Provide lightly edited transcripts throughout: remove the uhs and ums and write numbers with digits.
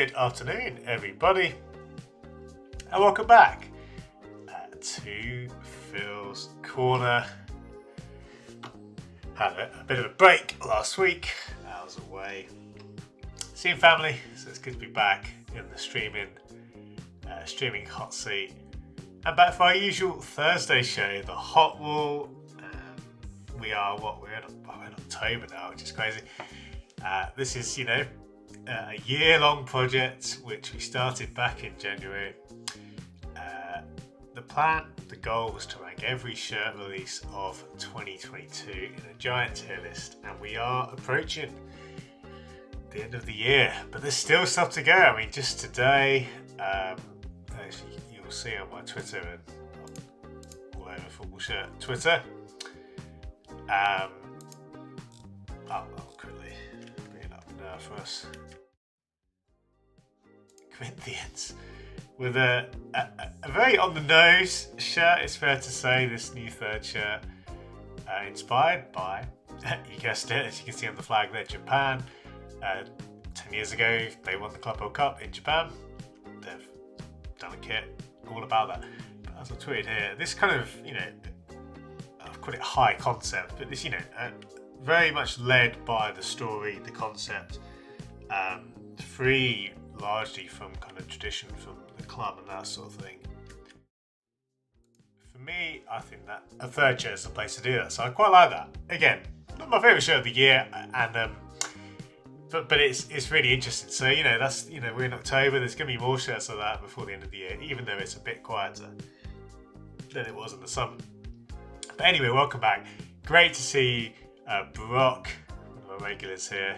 Good afternoon, everybody, and welcome back to Phil's Corner. Had a bit of a break last week. I was away seeing family, so it's good to be back in the streaming hot seat and back for our usual Thursday show, the Hot Wall. We're in October now, which is crazy. This is, a year-long project which we started back in January. The goal was to rank every shirt release of 2022 in a giant tier list, and we are approaching the end of the year, but there's still stuff to go. I mean, just today, actually, you'll see on my Twitter and all over Football Shirt Twitter. I'll quickly bring it up now for us. Corinthians with a very on the nose shirt, it's fair to say. This new third shirt, inspired by, you guessed it, as you can see on the flag there, Japan. 10 years ago, they won the Club World Cup in Japan. They've done a kit all about that. But as I tweeted here, this kind of, I've called it high concept, but this, very much led by the story, the concept, free largely from kind of tradition from the club and that sort of thing. For me, I think that a third shirt is the place to do that, so I quite like that. Again, not my favourite shirt of the year, and but it's really interesting. So we're in October. There's going to be more shirts like that before the end of the year, even though it's a bit quieter than it was in the summer. But anyway, welcome back. Great to see Brock, one of our regulars here.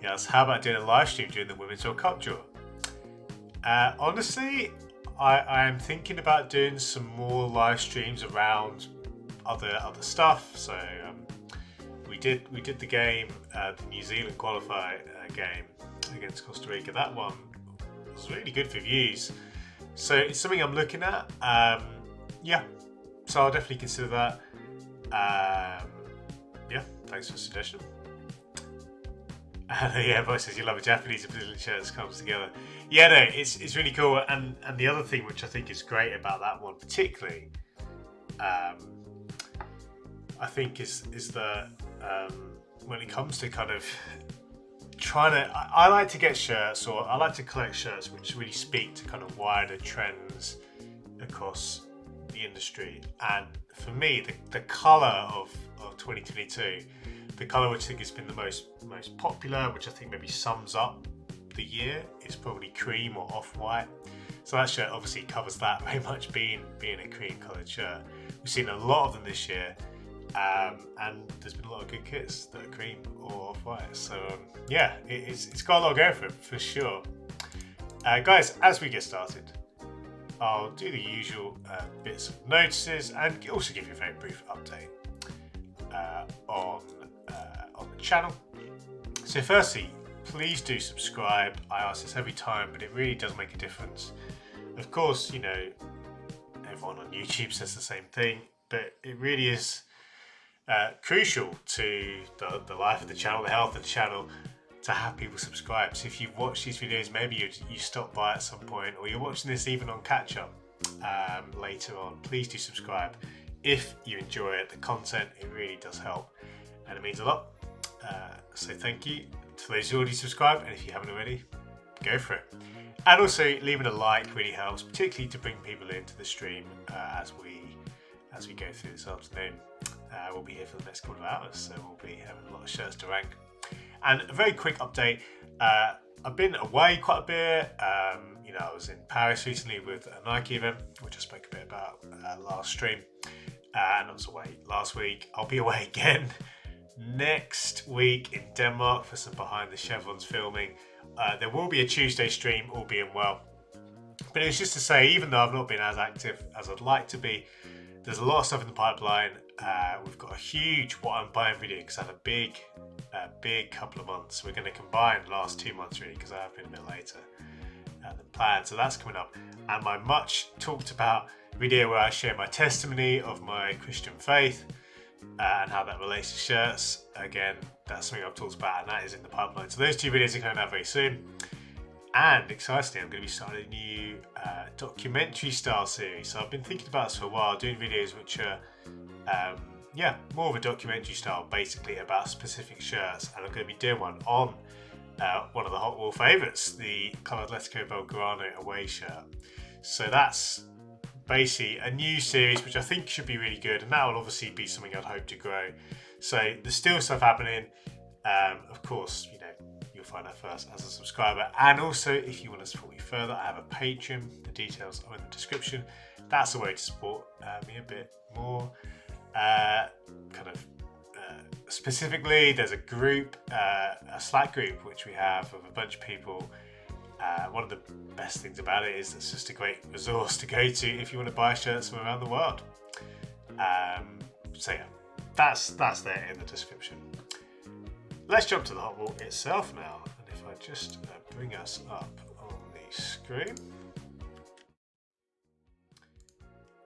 Yes, how about doing a live stream during the Women's World Cup draw? Honestly, I am thinking about doing some more live streams around other stuff. So we did the game, the New Zealand qualifier game against Costa Rica. That one was really good for views. So it's something I'm looking at. So I'll definitely consider that. Thanks for the suggestion. Boy says you love a Japanese Brazilian shirt that comes together. Yeah, no, it's really cool. And the other thing which I think is great about that one particularly, I think is the when it comes to kind of trying to, I like to get shirts, or I like to collect shirts which really speak to kind of wider trends across the industry. And for me, the colour of 2022, the colour which I think has been the most popular, which I think maybe sums up the year, is probably cream or off-white. So that shirt obviously covers that, very much being a cream coloured shirt. We've seen a lot of them this year, and there's been a lot of good kits that are cream or off-white. So it's got a lot going for sure. Guys, as we get started, I'll do the usual bits of notices and also give you a very brief update on the channel. So firstly, please do subscribe. I ask this every time, but it really does make a difference. Of course, everyone on YouTube says the same thing, but it really is crucial to the life of the channel, the health of the channel, to have people subscribe. So if you've watched these videos, maybe you stopped by at some point, or you're watching this even on catch up later on, please do subscribe. If you enjoy it, the content, it really does help, and it means a lot. So thank you to those who already subscribed, and if you haven't already, go for it. And also leaving a like really helps, particularly to bring people into the stream as we go through this afternoon. We'll be here for the next couple of hours, so we'll be having a lot of shirts to rank. And a very quick update. I've been away quite a bit. I was in Paris recently with a Nike event, which I spoke a bit about last stream. And I was away last week. I'll be away again next week in Denmark for some behind the chevrons filming. There will be a Tuesday stream, all being well. But it was just to say, even though I've not been as active as I'd like to be, there's a lot of stuff in the pipeline. We've got a huge what I'm buying video because I had a big couple of months. We're going to combine the last 2 months really, because I have been a bit later than planned. So that's coming up. And my much talked about video where I share my testimony of my Christian faith and how that relates to shirts. Again, that's something I've talked about, and that is in the pipeline. So those two videos are coming out very soon. And excitingly, I'm going to be starting a new documentary style series. So I've been thinking about this for a while, doing videos which are more of a documentary style, basically about specific shirts. And I'm going to be doing one on one of the Hot Wall favourites, the Club Atletico Belgrano away shirt. So that's basically a new series which I think should be really good, and that will obviously be something I'd hope to grow. So there's still stuff happening. Of course, you'll find out first as a subscriber, and also if you want to support me further, I have a Patreon. The details are in the description. That's a way to support me a bit more. Specifically, there's a group, a Slack group, which we have of a bunch of people. One of the best things about it is it's just a great resource to go to if you want to buy shirts from around the world. That's there in the description. Let's jump to the Hot Wall itself now, and if I just bring us up on the screen,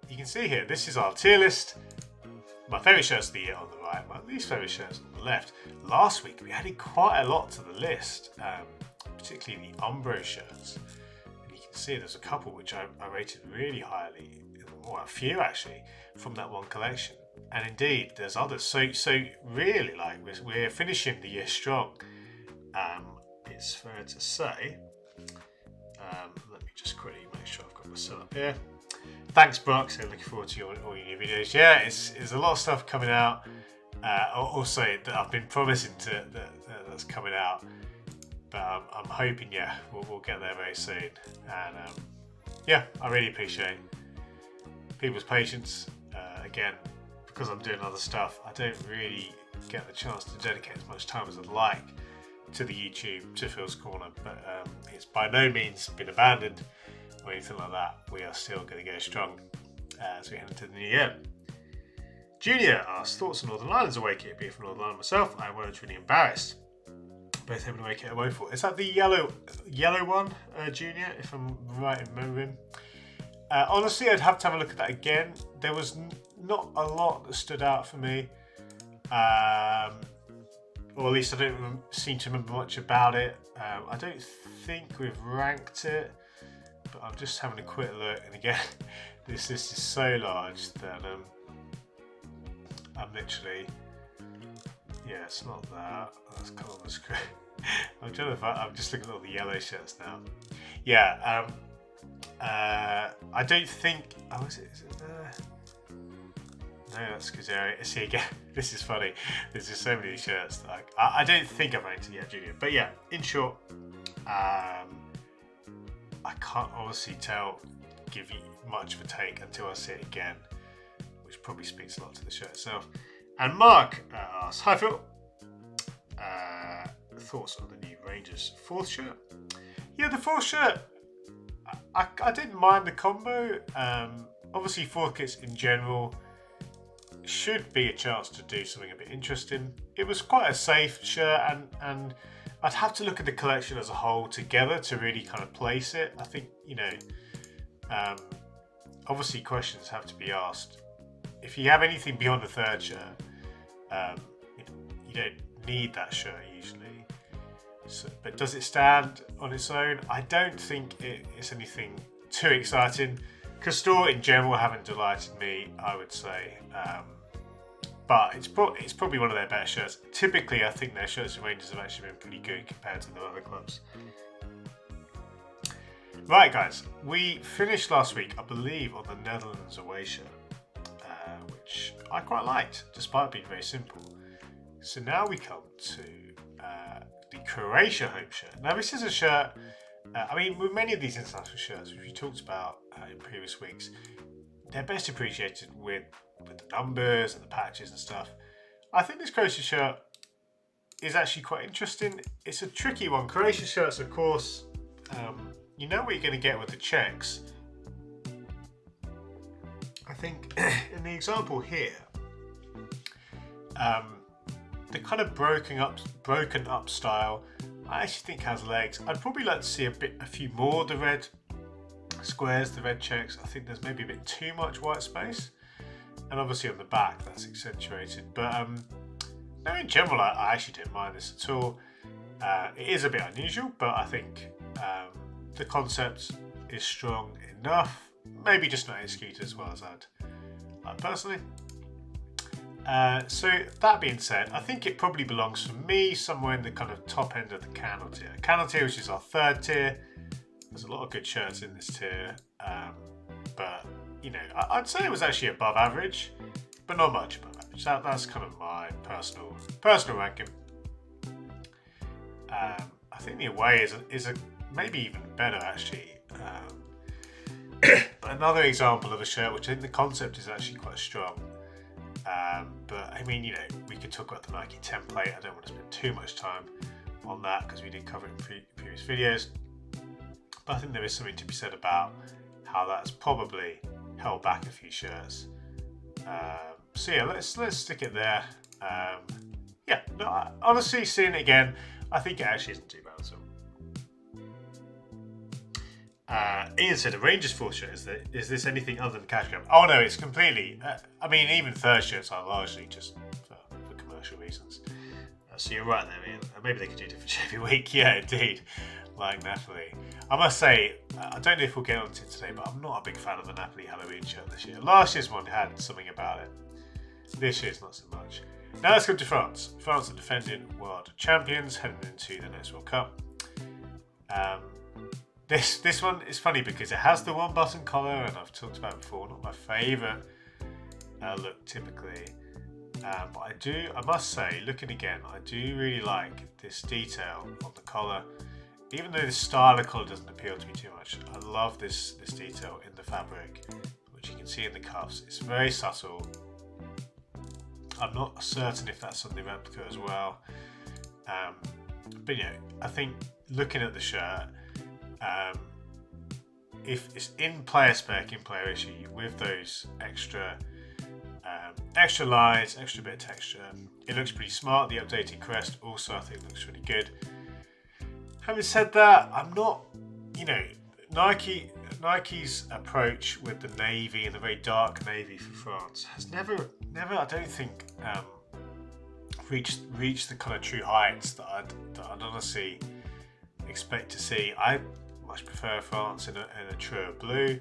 you can see here, this is our tier list. My favourite shirts of the year on the right, my least favourite shirts on the left. Last week we added quite a lot to the list, particularly the Umbro shirts. And you can see there's a couple which I rated really highly, or a few actually, from that one collection. And indeed, there's others. So really, we're finishing the year strong. It's fair to say. Let me just quickly make sure I've got my setup here. Thanks, Brock. So looking forward to all your new videos. Yeah, it's a lot of stuff coming out. Also, that I've been promising that's coming out. But I'm hoping, we'll get there very soon. And I really appreciate people's patience. Again, because I'm doing other stuff, I don't really get the chance to dedicate as much time as I'd like to the YouTube, to Phil's Corner. But it's by no means been abandoned or anything like that. We are still going to go strong as we head into the new year. Junior asks, thoughts on Northern Ireland's away kit? Being from Northern Ireland myself, I was really embarrassed. Both having away kit and woeful. Is that the yellow one, Junior, if I'm right in remembering? Honestly, I'd have to have a look at that again. There was not a lot that stood out for me. Or at least I don't seem to remember much about it. I don't think we've ranked it. But I'm just having a quick look, and again, this list is so large that I'm literally, it's not that. That's come on the screen. I'm just looking at all the yellow shirts now. I don't think. Oh, is it there? No, that's Kazari. See again. This is funny. There's just so many shirts that I don't think I've ranked it yet, Junior. But in short, I can't honestly give you much of a take until I see it again, which probably speaks a lot to the shirt itself. And Mark asks, hi Phil, thoughts on the new Rangers 4th shirt? Yeah, the 4th shirt, I didn't mind the combo. Obviously 4th kits in general should be a chance to do something a bit interesting. It was quite a safe shirt, and I'd have to look at the collection as a whole together to really kind of place it. I think, obviously questions have to be asked. If you have anything beyond the 3rd shirt, you don't need that shirt usually. But does it stand on its own? I don't think it's anything too exciting. Castore in general haven't delighted me, I would say. But it's probably one of their better shirts. Typically, I think their shirts and Rangers have actually been pretty good compared to the other clubs. Right, guys, we finished last week, I believe, on the Netherlands away shirt, which I quite liked, despite being very simple. So now we come to the Croatia home shirt. Now, this is a shirt, with many of these international shirts, which we talked about in previous weeks, they're best appreciated with the numbers and the patches and stuff. I think this Croatia shirt is actually quite interesting. It's a tricky one. Croatia shirts, of course, you know what you're going to get with the checks. I think in the example here, the kind of broken up style, I actually think has legs. I'd probably like to see a few more of the red squares, the red checks. I think there's maybe a bit too much white space, and obviously on the back that's accentuated. But no, in general, I actually don't mind this at all. It is a bit unusual, but I think The concept is strong enough, maybe just not executed as well as I'd like personally. So that being said, I think it probably belongs for me somewhere in the kind of top end of the candle tier. Candle tier, which is our third tier. There's a lot of good shirts in this tier, but you know, I'd say it was actually above average, but not much above average. That's kind of my personal ranking. I think the away is a maybe even better actually. But another example of a shirt which I think the concept is actually quite strong. But I mean, you know, we could talk about the Nike template. I don't want to spend too much time on that because we did cover it in previous videos. But I think there is something to be said about how that's probably held back a few shirts. So yeah, let's stick it there. Yeah, no, honestly, seeing it again, I think it actually isn't too bad at all. Ian said, a Rangers fourth shirt, is this anything other than cash grab? Oh no, it's completely, I mean, even third shirts are largely just for commercial reasons. So you're right there, Ian. Maybe they could do a different shirt every week. Yeah, indeed. Like Napoli. I must say, I don't know if we'll get onto it today, but I'm not a big fan of the Napoli Halloween shirt this year. Last year's one had something about it. This year's not so much. Now let's go to France. France are defending world champions heading into the next World Cup. This one is funny because it has the one button collar, and I've talked about it before, not my favourite look typically. But I must say, looking again, I do really like this detail on the collar. Even though the style of collar doesn't appeal to me too much, I love this detail in the fabric, which you can see in the cuffs. It's very subtle. I'm not certain if that's on the replica as well. But you know, I think looking at the shirt, if it's in player spec, in player issue, with those extra lines, extra bit of texture, it looks pretty smart. The updated crest also I think looks really good. Having said that, I'm not, you know, Nike's approach with the navy and the very dark navy for France has never I don't think reached the kind of true heights that I'd honestly expect to see. I much prefer France in a truer blue.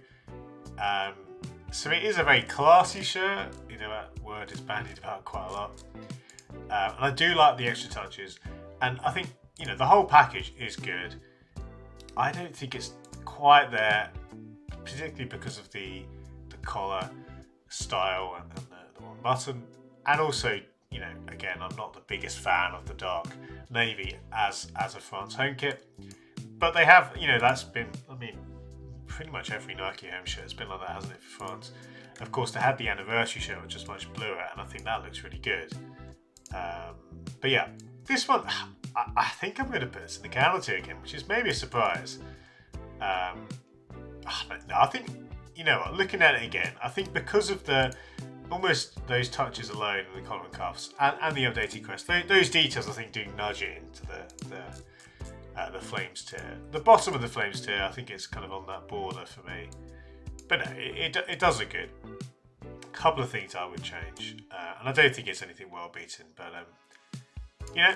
So it is a very classy shirt. You know, that word is bandied about quite a lot. And I do like the extra touches. And I think, you know, the whole package is good. I don't think it's quite there, particularly because of the collar style and the one button. And also, you know, again, I'm not the biggest fan of the dark navy as a France home kit. But they have, you know, that's been, I mean, pretty much every Nike home shirt has been like that, hasn't it, for France? Of course, they had the anniversary shirt, which is much bluer, and I think that looks really good. But yeah, this one, I think I'm going to put this in the calendar tier again, which is maybe a surprise. No, I think, you know what, looking at it again, I think because of almost those touches alone in the collar and cuffs and the updated crest, those details I think do nudge it into the Flames tier. The bottom of the Flames tier, I think it's kind of on that border for me. But no, it does look good. A couple of things I would change, and I don't think it's anything well beaten, but you know,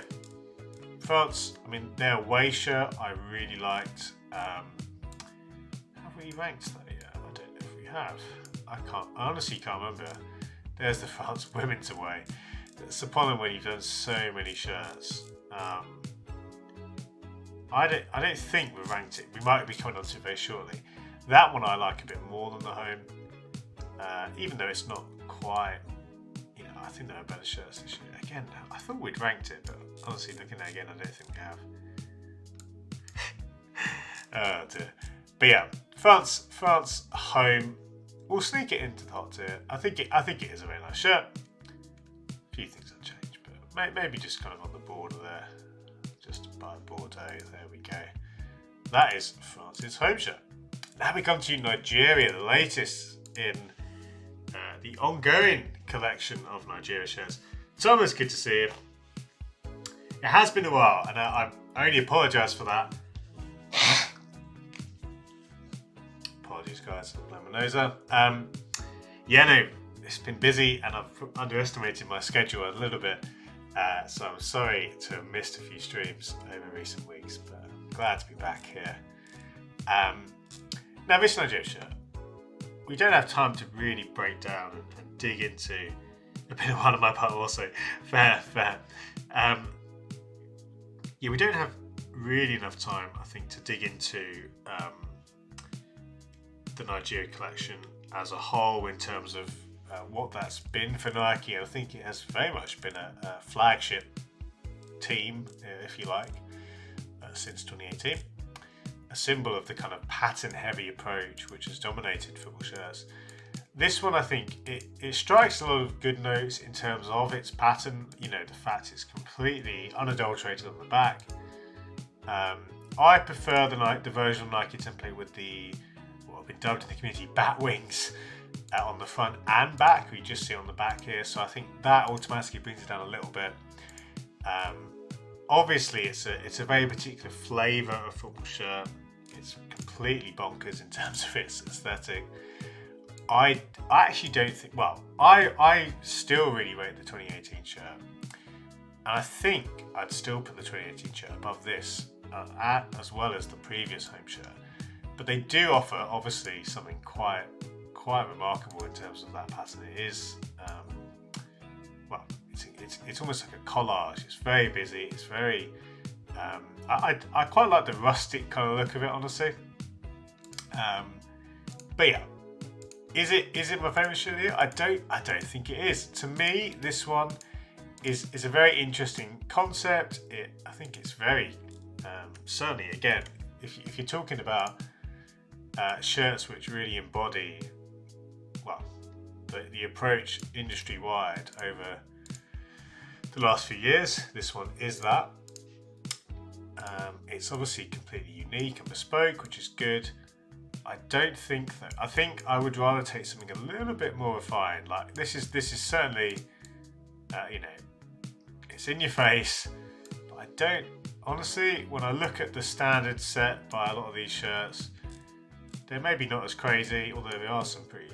France, I mean, their away shirt I really liked. Have we ranked that yet? I don't know if we have. I honestly can't remember. There's the France women's away. It's the problem when you've done so many shirts. I don't think we've ranked it. We might be coming on to it very shortly. That one I like a bit more than the home, even though it's not quite. You know, I think there are better shirts this year. Again, I thought we'd ranked it, but honestly, looking at it again, I don't think we have. Oh dear. But yeah, France home. We'll sneak it into the hot tier. I think it is a very nice shirt. A few things have changed, but maybe just kind of on the border there. Just by Bordeaux, there we go. That is France's home shirt. Now we come to Nigeria, the latest in the ongoing collection of Nigeria shirts. It's almost good to see it. It has been a while, and I only apologise for that. Apologies, guys. Blow my nose out. Yeah, no, it's been busy, and I've underestimated my schedule a little bit. So I'm sorry to have missed a few streams over recent weeks, but glad to be back here. Now, this Nigeria shirt, we don't have time to really break down and dig into a bit of one on my part also. Fair. We don't have really enough time, I think, to dig into the Nigeria collection as a whole in terms of what that's been for Nike. I think it has very much been a flagship team, if you like, since 2018. A symbol of the kind of pattern-heavy approach which has dominated football shirts. This one, I think, it strikes a lot of good notes in terms of its pattern. You know, the fact it's completely unadulterated on the back. I prefer the version of Nike template with the what have been dubbed in the community bat wings on the front and back. We just see it on the back here, so I think that automatically brings it down a little bit. Obviously, it's a very particular flavour of football shirt. It's completely bonkers in terms of its aesthetic. I actually don't think. Well, I still really rate the 2018 shirt, and I think I'd still put the 2018 shirt above this, as well as the previous home shirt. But they do offer, obviously, something quite remarkable in terms of that pattern. It is, it's almost like a collage. It's very busy. It's very. I quite like the rustic kind of look of it, honestly. But yeah, is it my favourite shirt of the year? I don't think it is. To me, this one is a very interesting concept. I think it's very certainly, again, if you're talking about shirts which really embody the approach industry wide over the last few years, this one is that. It's obviously completely unique and bespoke, which is good. I think I would rather take something a little bit more refined. Like this is certainly, it's in your face. But I don't, honestly, when I look at the standard set by a lot of these shirts, they're maybe not as crazy, although there are some pretty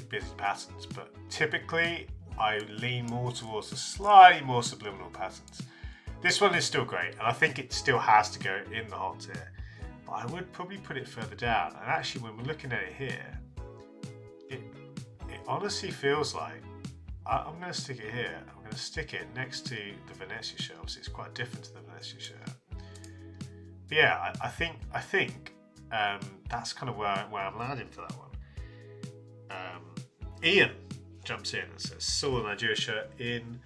busy patterns. But typically, I lean more towards the slightly more subliminal patterns. This one is still great, and I think it still has to go in the hot tier. But I would probably put it further down. And actually, when we're looking at it here, it honestly feels like I'm going to stick it here. I'm going to stick it next to the Venezia shirt. Obviously, it's quite different to the Venezia shirt. But yeah, I think that's kind of where I'm landing for that one. Ian jumps in and says, saw the Nigeria shirt in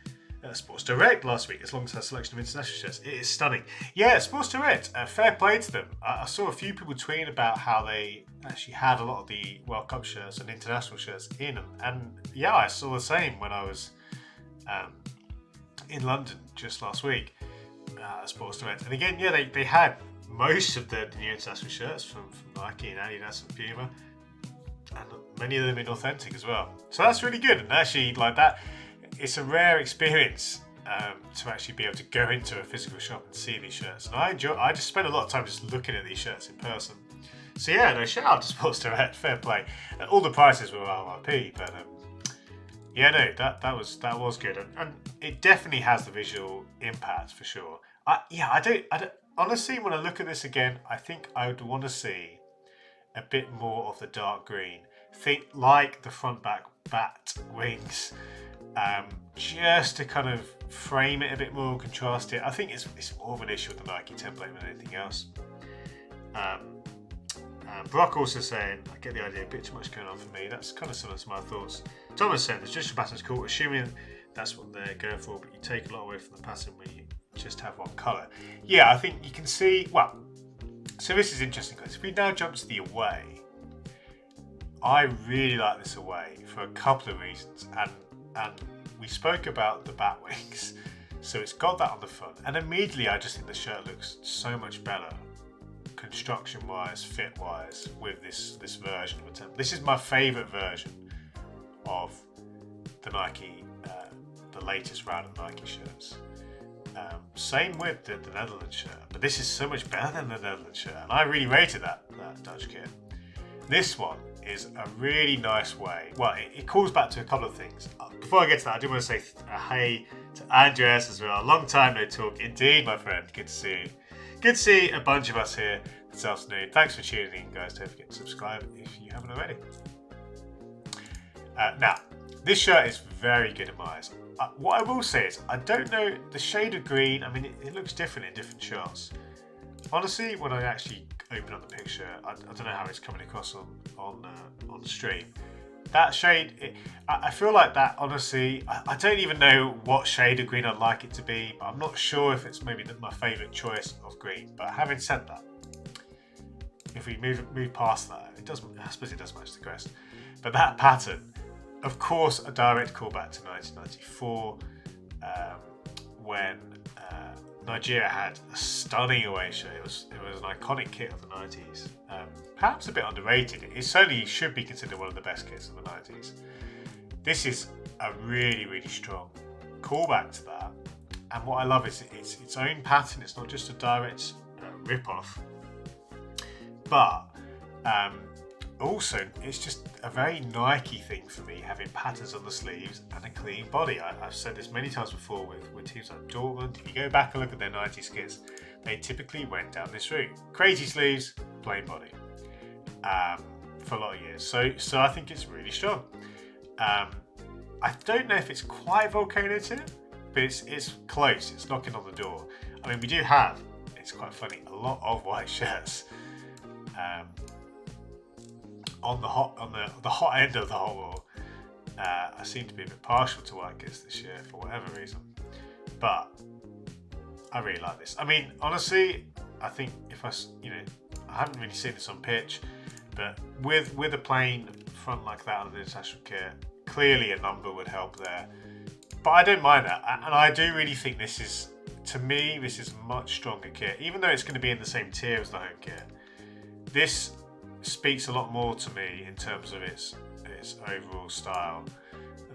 Sports Direct last week, as long as her selection of international shirts. It is stunning. Yeah, Sports Direct, fair play to them. I saw a few people tweeting about how they actually had a lot of the World Cup shirts and international shirts in, and yeah, I saw the same when I was in London just last week at Sports Direct. And again, yeah, they had most of the new international shirts from Nike and Adidas and Puma, and many of them in authentic as well. So that's really good, and actually, like that, it's a rare experience to actually be able to go into a physical shop and see these shirts. And I just spend a lot of time just looking at these shirts in person. So yeah, no, shout out to Sports Direct, fair play. All the prices were RRP, but yeah, no, that was good, and it definitely has the visual impact for sure. I don't honestly, when I look at this again, I think I would want to see a bit more of the dark green. Think like the front back bat wings. Just to kind of frame it a bit more, contrast it. I think it's more of an issue with the Nike template than anything else. Brock also saying, I get the idea, a bit too much going on for me. That's kind of similar to my thoughts. Thomas saying, the traditional pattern's cool, assuming that's what they're going for, but you take a lot away from the pattern when you just have one colour. Yeah, I think you can see, well, so this is interesting because if we now jump to the away, I really like this away for a couple of reasons, and we spoke about the bat wings, so it's got that on the front, and immediately I just think the shirt looks so much better, construction wise, fit wise, with this version of the template. This is my favourite version of the Nike, the latest round of Nike shirts. Same with the Netherlands shirt, but this is so much better than the Netherlands shirt, and I really rated that Dutch kit. This one is a really nice way. Well, it calls back to a couple of things. Before I get to that, I do want to say hey to Andreas as well. Long time no talk. Indeed, my friend. Good to see you. good to see a bunch of us here this afternoon. Thanks for tuning in, guys. Don't forget to subscribe if you haven't already. Now, this shirt is very good in my eyes. What I will say is, I don't know the shade of green. I mean, it looks different in different shots. Honestly, when I actually open up the picture, I don't know how it's coming across on the stream. That shade, I feel like that, honestly, I don't even know what shade of green I'd like it to be, but I'm not sure if it's maybe my favourite choice of green. But having said that, if we move past that, I suppose it does match the crest. But that pattern, of course, a direct callback to 1994, when Nigeria had a stunning away shirt. It was an iconic kit of the 90s. Perhaps a bit underrated. It certainly should be considered one of the best kits of the 90s. This is a really, really strong callback to that. And what I love is it's its own pattern. It's not just a direct rip-off. But also, it's just a very Nike thing for me, having patterns on the sleeves and a clean body. I've said this many times before with teams like Dortmund. If you go back and look at their 90s kits, they typically went down this route. Crazy sleeves, plain body. For a lot of years. So I think it's really strong. I don't know if it's quite Volcano tip, but it's close. It's knocking on the door. I mean, we do have, it's quite funny, a lot of white shirts. On the hot end of the hot wall. I seem to be a bit partial to white kits this year for whatever reason, but I really like this. I mean, honestly, I think I haven't really seen this on pitch, but with a plain front like that on the international kit, clearly a number would help there. But I don't mind that, and I do really think this is, to me, this is a much stronger kit, even though it's going to be in the same tier as the home kit. This speaks a lot more to me in terms of its overall style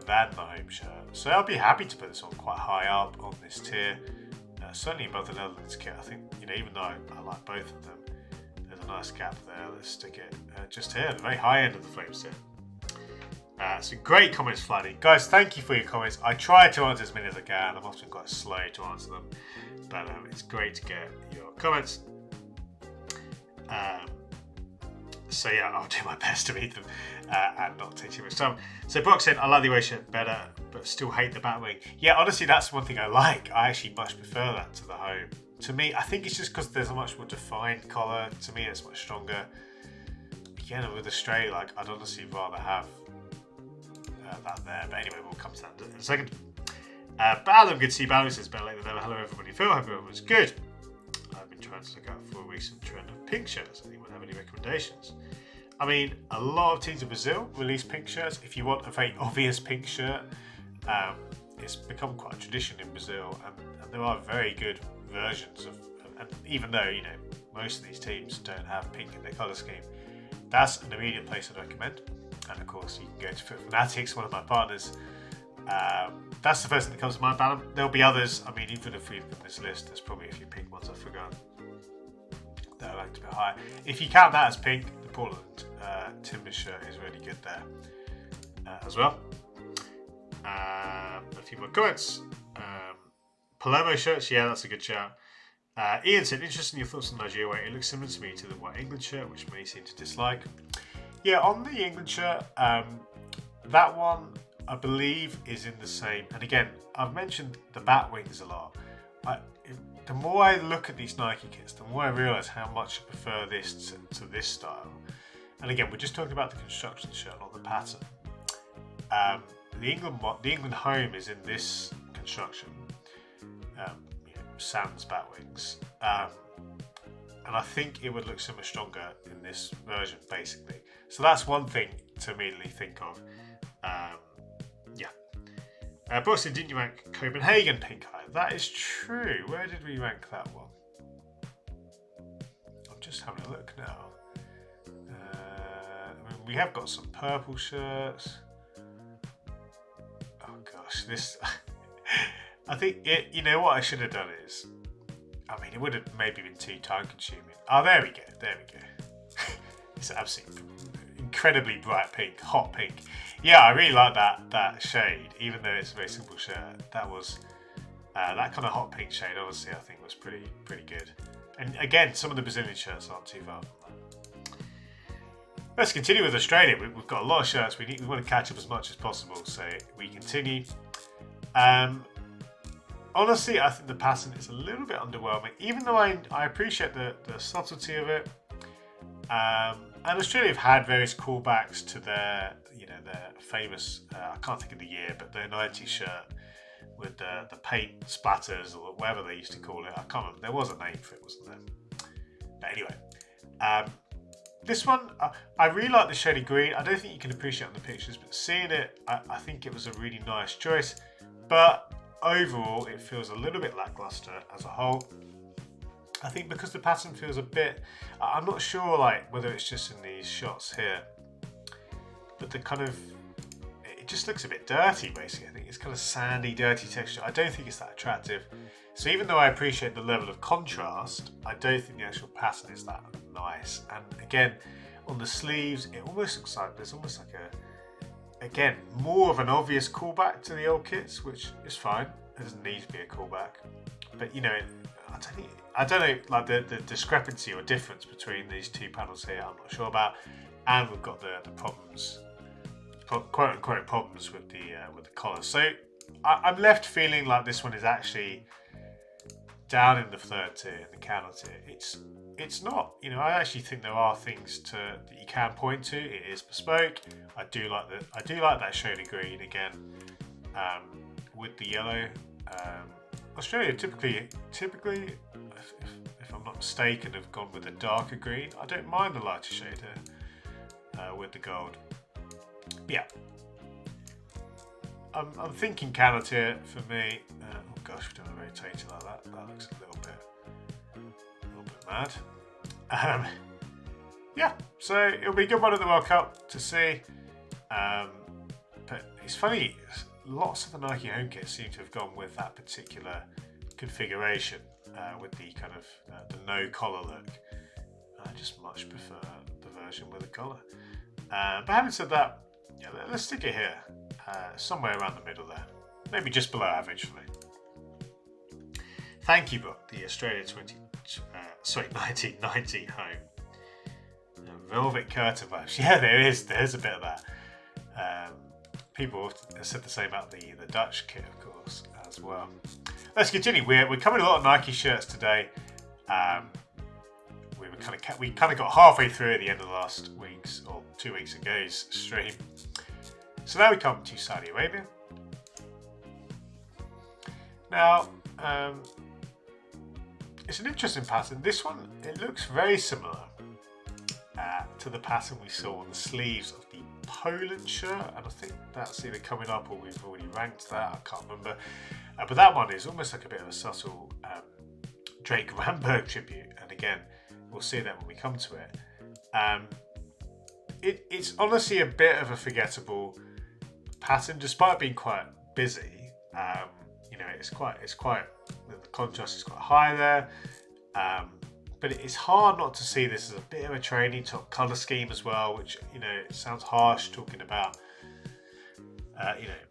than the home shirt. So I'll be happy to put this on quite high up on this tier, certainly above the Netherlands kit. I think, even though I like both of them, there's a nice gap there. Let's stick it just here at the very high end of the Flames tier. So great comments, Fladdy. Guys, thank you for your comments. I try to answer as many as I can. I'm often quite slow to answer them, but it's great to get your comments. So yeah, I'll do my best to read them and not take too much time. So Brock said, I like the away shirt better, but still hate the Batwing. Yeah, honestly, that's one thing I like. I actually much prefer that to the home. To me, I think it's just because there's a much more defined collar. To me, it's much stronger. Again, with the stray, I'd honestly rather have that there. But anyway, we'll come to that in a second. Ballum, good to see Ballum. Says better late than never. Hello, everybody. Phil, hope everyone's good. I've been trying to look out for a recent trend of pink shirts. Anyone have any recommendations? I mean, a lot of teams in Brazil release pink shirts. If you want a very obvious pink shirt, it's become quite a tradition in Brazil, and there are very good versions of. And even though most of these teams don't have pink in their colour scheme, that's an immediate place I'd recommend. And of course, you can go to Foot Fanatics, one of my partners. That's the first thing that comes to mind about them. There'll be others. I mean, even if we've got this list, there's probably a few pink ones I've forgotten that I ranked a bit higher. If you count that as pink, the Portland Timber shirt is really good there as well. A few more comments. Palermo shirts, yeah, that's a good shout. Ian said, interested in your thoughts on Nigeria weight. It looks similar to me to the white England shirt, which may seem to dislike. Yeah, on the England shirt, that one I believe is in the same. And again, I've mentioned the bat wings a lot. The more I look at these Nike kits, the more I realise how much I prefer this to this style. And again, we're just talking about the construction shirt, not the pattern. The England home is in this construction, sans bat wings, and I think it would look so much stronger in this version, basically. So that's one thing to immediately think of. Boston, didn't you rank Copenhagen pink high? That is true. Where did we rank that one? I'm just having a look now. We have got some purple shirts. Oh gosh, this. I think you know what I should have done is, I mean, it would have maybe been too time consuming. Oh, there we go. It's absolutely incredibly bright pink, hot pink. Yeah, I really like that shade, even though it's a very simple shirt. That was that kind of hot pink shade. Honestly, I think was pretty good. And again, some of the Brazilian shirts aren't too far from that. Let's continue with Australia. We've got a lot of shirts. We want to catch up as much as possible, so we continue. Honestly, I think the pattern is a little bit underwhelming, even though I appreciate the subtlety of it. And Australia have had various callbacks to their famous, I can't think of the year, but their 90s shirt with the paint splatters or whatever they used to call it. I can't remember. There was a name for it, wasn't there? But anyway, this one, I really like the shady green. I don't think you can appreciate it on the pictures, but seeing it, I think it was a really nice choice. But overall, it feels a little bit lackluster as a whole. I think because the pattern feels a bit, I'm not sure like whether it's just in these shots here, but the kind of, it just looks a bit dirty basically. I think it's kind of sandy, dirty texture. I don't think it's that attractive. So even though I appreciate the level of contrast, I don't think the actual pattern is that nice. And again, on the sleeves, it almost looks like there's almost like again, more of an obvious callback to the old kits, which is fine. It doesn't need to be a callback. But you know, I don't know, like the discrepancy or difference between these two panels here, I'm not sure about. And we've got the problems, quote unquote problems with the collar. So I'm left feeling like this one is actually down in the third tier, in the counter tier. It's not, you know, I actually think there are things that you can point to. It is bespoke. I do like that shady green again, with the yellow. Australia typically, if I'm not mistaken, have gone with a darker green. I don't mind the lighter shade here with the gold. But yeah, I'm thinking counter tier for me. Oh gosh, we've done a rotator like that. That looks a little bit mad. Yeah, so it'll be a good one at the World Cup to see. But it's funny, lots of the Nike home kits seem to have gone with that particular configuration with the kind of the no collar look. I just much prefer the version with a collar. But having said that, yeah, let's stick it here, somewhere around the middle there, maybe just below average for me. Thank you, book, the Australia 1990 home. Velvet curtain vibes. Yeah, there's a bit of that. People have said the same about the Dutch kit, of course, as well. Let's continue. We're covering a lot of Nike shirts today. We kind of got halfway through at the end of the last week's or 2 weeks ago's stream. So now we come to Saudi Arabia. Now, it's an interesting pattern. This one, it looks very similar to the pattern we saw on the sleeves of the Poland shirt, and I think that's either coming up or we've already ranked that. I can't remember. But that one is almost like a bit of a subtle Drake Ramberg tribute, and again, we'll see that when we come to it. It's honestly a bit of a forgettable pattern, despite being quite busy. You know, it's quite the contrast is quite high there. But it's hard not to see this as a bit of a training top colour scheme as well, which, you know, it sounds harsh talking about, you know,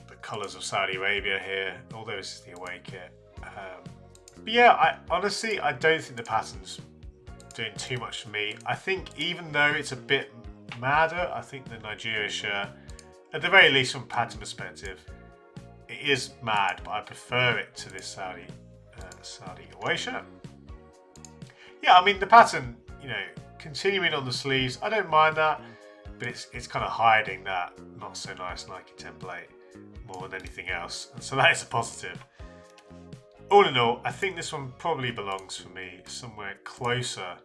the colours of Saudi Arabia here, although this is the away kit. But yeah, I honestly don't think the pattern's doing too much for me. I think even though it's a bit madder, I think the Nigeria shirt, at the very least from a pattern perspective, it is mad, but I prefer it to this Saudi away shirt. Yeah, I mean, the pattern, you know, continuing on the sleeves, I don't mind that, but it's kind of hiding that not so nice Nike template more than anything else, and so that is a positive. All in all, I think this one probably belongs for me somewhere closer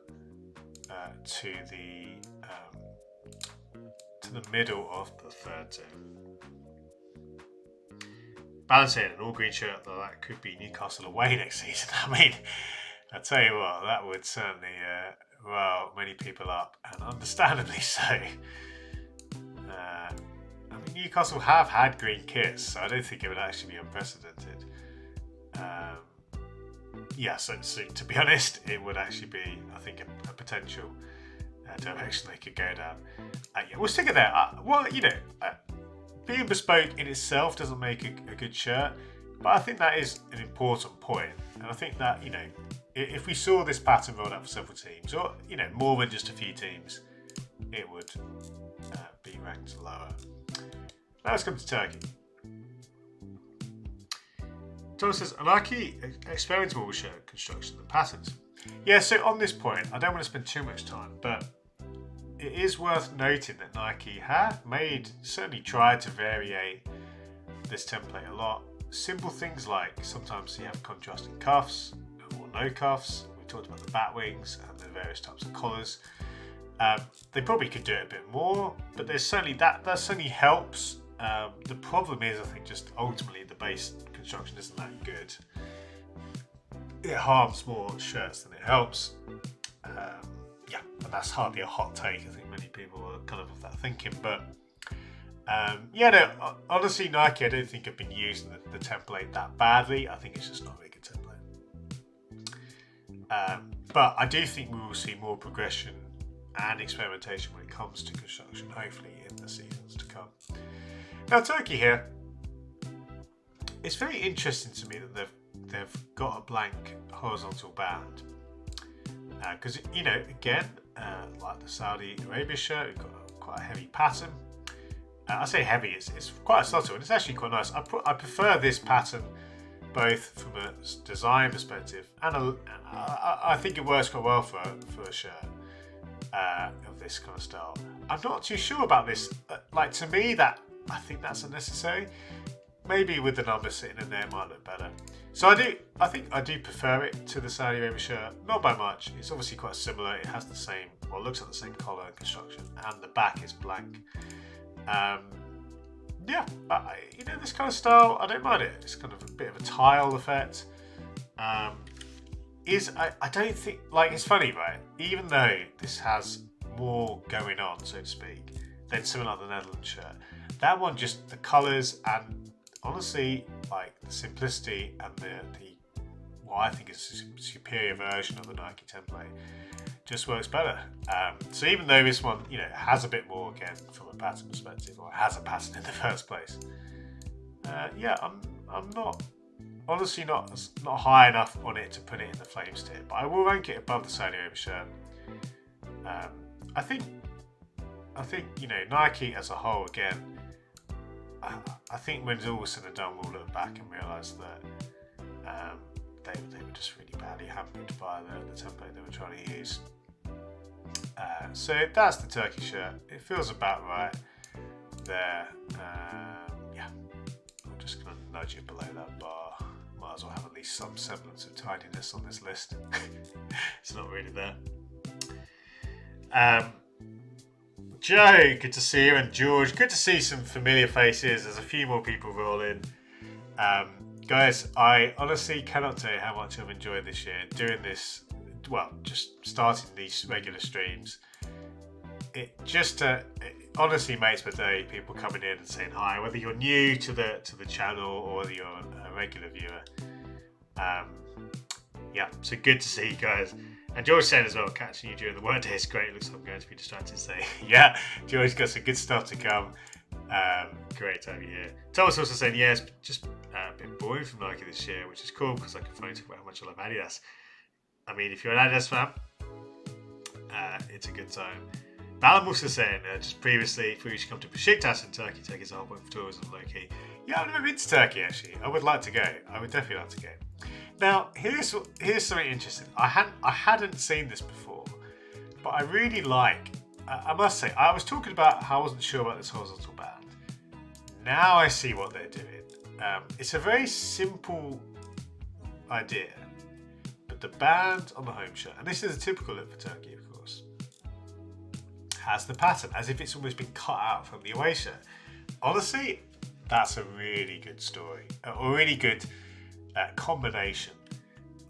to the middle of the third tier. Balancing an all green shirt, though, that could be Newcastle away next season. I mean, I tell you what, that would certainly rile many people up, and understandably so. I mean, Newcastle have had green kits, so I don't think it would actually be unprecedented. Yeah, so to be honest, it would actually be, I think, a potential direction they could go down. Yeah, we'll stick it there. Well, you know, being bespoke in itself doesn't make a good shirt, but I think that is an important point, and I think that, you know, If we saw this pattern rolled out for several teams, or more than just a few teams, it would be ranked lower. Now let's come to Turkey. Thomas says, Nike experimental with shirt construction and patterns. Yeah, so on this point, I don't want to spend too much time, but it is worth noting that Nike have certainly tried to vary this template a lot. Simple things like sometimes you have contrasting cuffs or no cuffs. We talked about the bat wings and the various types of collars. They probably could do it a bit more, but there's certainly that certainly helps. The problem is, I think, just ultimately the base construction isn't that good. It harms more shirts than it helps. And that's hardly a hot take. I think many people are kind of that thinking, but honestly, Nike, I don't think have been using the template that badly. I think it's just not a very good template. But I do think we will see more progression and experimentation when it comes to construction, hopefully in the seasons to come. Now, Turkey here, it's very interesting to me that they've got a blank horizontal band. Because, again, like the Saudi Arabia shirt, we've got quite a heavy pattern. I say heavy, it's quite subtle, and it's actually quite nice. I prefer this pattern both from a design perspective, and I think it works quite well for a shirt of this kind of style. I'm not too sure about this. To me, I think that's unnecessary. Maybe with the numbers sitting in there, it might look better. So I think I do prefer it to the Saudi Arabia shirt, not by much. It's obviously quite similar. It has the same, looks like the same collar and construction, and the back is blank. This kind of style, I don't mind it. It's kind of a bit of a tile effect. I don't think, it's funny, right? Even though this has more going on, so to speak, than something like the Netherlands shirt, that one just, the colours and honestly, the simplicity and the what I think is a superior version of the Nike template just works better. So even though this one, has a bit more again from a pattern perspective, or has a pattern in the first place, I'm not honestly not high enough on it to put it in the flames tier, but I will rank it above the Saudi Arabia shirt. I think Nike as a whole, again, I think when it's all said and done, we'll look back and realise that they were just really badly hampered by the template they were trying to use. So that's the Turkey shirt. It feels about right there. I'm just going to nudge it below that bar. Might as well have at least some semblance of tidiness on this list. It's not really there. Joe, good to see you, and George, good to see some familiar faces. There's a few more people rolling. Guys, I honestly cannot tell you how much I've enjoyed this year doing this. Well, just starting these regular streams. It honestly makes my day. People coming in and saying hi, whether you're new to the channel or whether you're a regular viewer. So good to see you guys. And George said as well, catching you during the workday is great. Looks like I'm going to be distracted today. Yeah, George's got some good stuff to come. Great to have you here. Thomas also saying, it's just a bit boring from Nike this year, which is cool because I can finally talk about how much I love Adidas. I mean, if you're an Adidas fan, it's a good time. Balam also saying, just previously, if we should come to Besiktas in Turkey, take his whole point for tourism low-key. Yeah, I've never been to Turkey actually. I would like to go. I would definitely like to go. Now, here's something interesting. I hadn't seen this before, but I really like. I must say, I was talking about how I wasn't sure about this horizontal band. Now I see what they're doing. It's a very simple idea, but the band on the home shirt, and this is a typical look for Turkey, of course, has the pattern as if it's almost been cut out from the away shirt. Honestly, that's a really good story, a really good combination.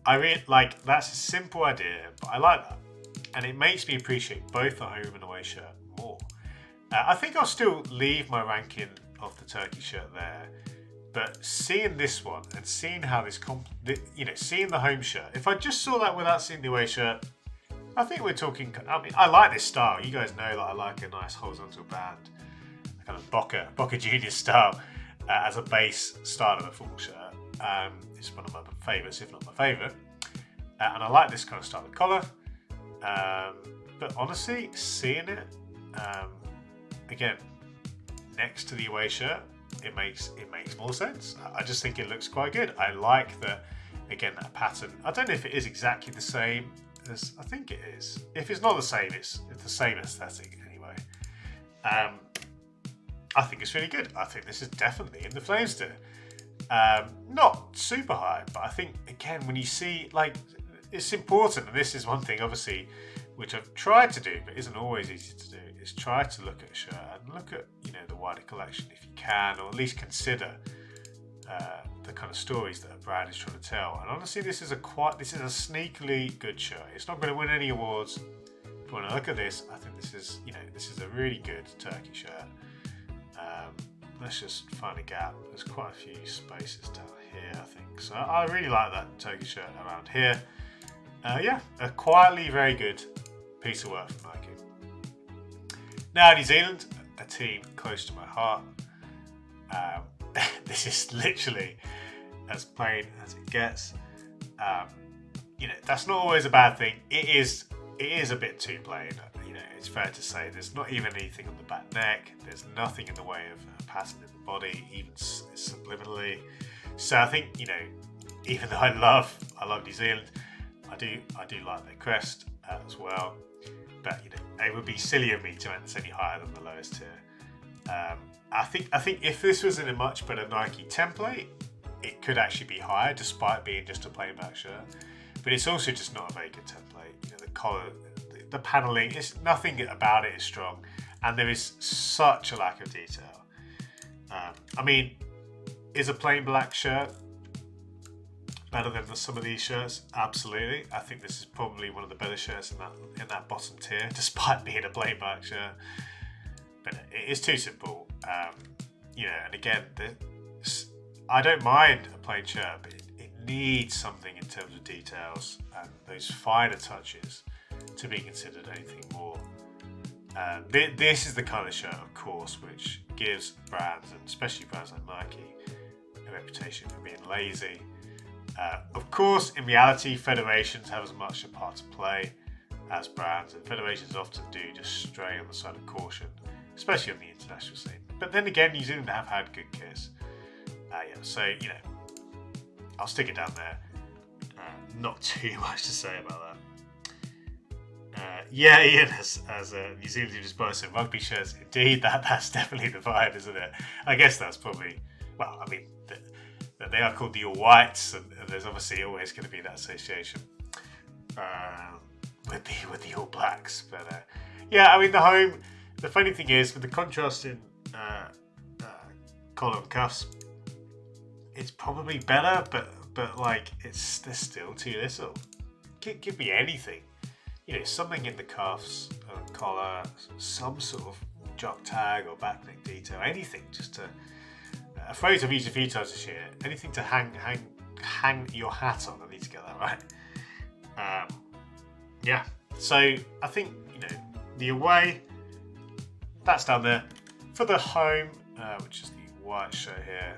I really like. That's a simple idea, but I like that, and it makes me appreciate both the home and away shirt more. I think I'll still leave my ranking of the Turkey shirt there, but seeing this one and seeing how seeing the home shirt, if I just saw that without seeing the away shirt, I think we're talking. I mean, I like this style. You guys know that I like a nice horizontal band, a kind of Boca Juniors style as a base style of a football shirt. It's one of my favourites, if not my favourite. and I like this kind of style of collar. But honestly, seeing it again next to the away shirt, it makes more sense. I just think it looks quite good. I like that, again, that pattern. I don't know if it is exactly the same as I think it is. If it's not the same, it's the same aesthetic anyway. I think it's really good. I think this is definitely in the Flames tier. Not super high, but I think, again, when you see, like, it's important, and this is one thing, obviously, which I've tried to do, but isn't always easy to do, is try to look at a shirt and look at, the wider collection if you can, or at least consider the kind of stories that a brand is trying to tell. And honestly, this is a sneakily good shirt. It's not going to win any awards. But when I look at this, I think this is a really good Turkey shirt. Let's just find a gap. There's quite a few spaces down here, I think. So I really like that Turkey shirt around here. Yeah, a quietly very good piece of work from Nike. Now, New Zealand, a team close to my heart. This is literally as plain as it gets. That's not always a bad thing. It is a bit too plain. It's fair to say there's not even anything on the back neck. There's nothing in the way of a pattern in the body, even subliminally. So I think, even though I love New Zealand, I do like their crest as well. But it would be silly of me to rank this any higher than the lowest tier. I think if this was in a much better Nike template, it could actually be higher, despite being just a plain black shirt. But it's also just not a very good template. The collar, the paneling, nothing about it is strong, and there is such a lack of detail. Is a plain black shirt better than some of these shirts? Absolutely. I think this is probably one of the better shirts in that bottom tier, despite being a plain black shirt. But it is too simple. And again, I don't mind a plain shirt, but it needs something in terms of details and those finer touches to be considered anything more. This is the kind of shirt, of course, which gives brands, and especially brands like Nike, a reputation for being lazy. Of course, in reality, federations have as much a part to play as brands, and federations often do just stray on the side of caution, especially on the international scene. But then again, New Zealand have had good kits. So, I'll stick it down there. Not too much to say about that. Ian has a New Zealand who just buys some rugby shirts. Indeed, that's definitely the vibe, isn't it? I guess that's probably, they are called the All Whites, and there's obviously always going to be that association with the All Blacks. But the home. The funny thing is, with the contrast in collar and cuffs, it's probably better, but there's still too little. Give me anything, something in the cuffs, collar, some sort of jock tag or back neck detail, anything just to. A phrase I've used a few times this year. Anything to hang your hat on. I need to get that right. So I think the away, that's down there. For the home, which is the white shirt here,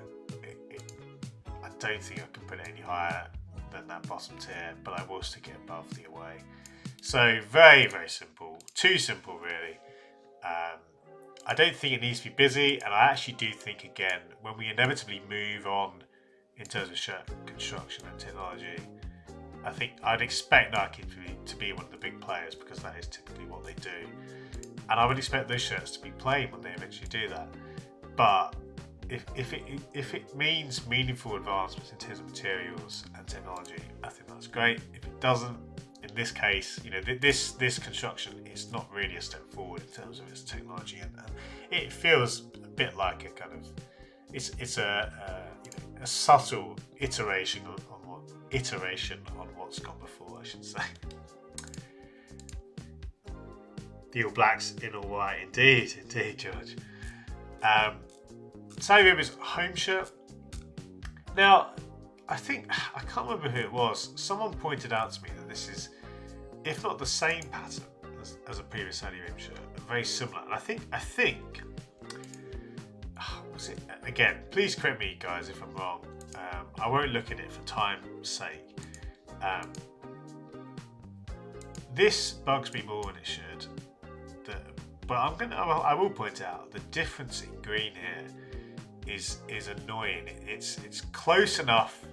I don't think I can put it any higher than that bottom tier, but I will stick it above the away. So very, very simple. Too simple, really. I don't think it needs to be busy, and I actually do think, again, when we inevitably move on in terms of shirt construction and technology, I think I'd expect Nike to be one of the big players, because that is typically what they do. And I would expect those shirts to be plain when they eventually do that. But if it means meaningful advancements in terms of materials and technology, I think that's great. If it doesn't, in this case, this construction is not really a step forward in terms of its technology, and it feels a bit like a kind of it's a subtle iteration on what's gone before, I should say. The All Blacks in all white, indeed, George. Saudi Arabia's home shirt. Now, I can't remember who it was. Someone pointed out to me that this is, if not the same pattern as a previous Saudi Arabia shirt, very similar. And I think, was it? Again, please correct me, guys, if I'm wrong. I won't look at it for time's sake. This bugs me more than it should. But I will point out the difference in green here is annoying. It's close enough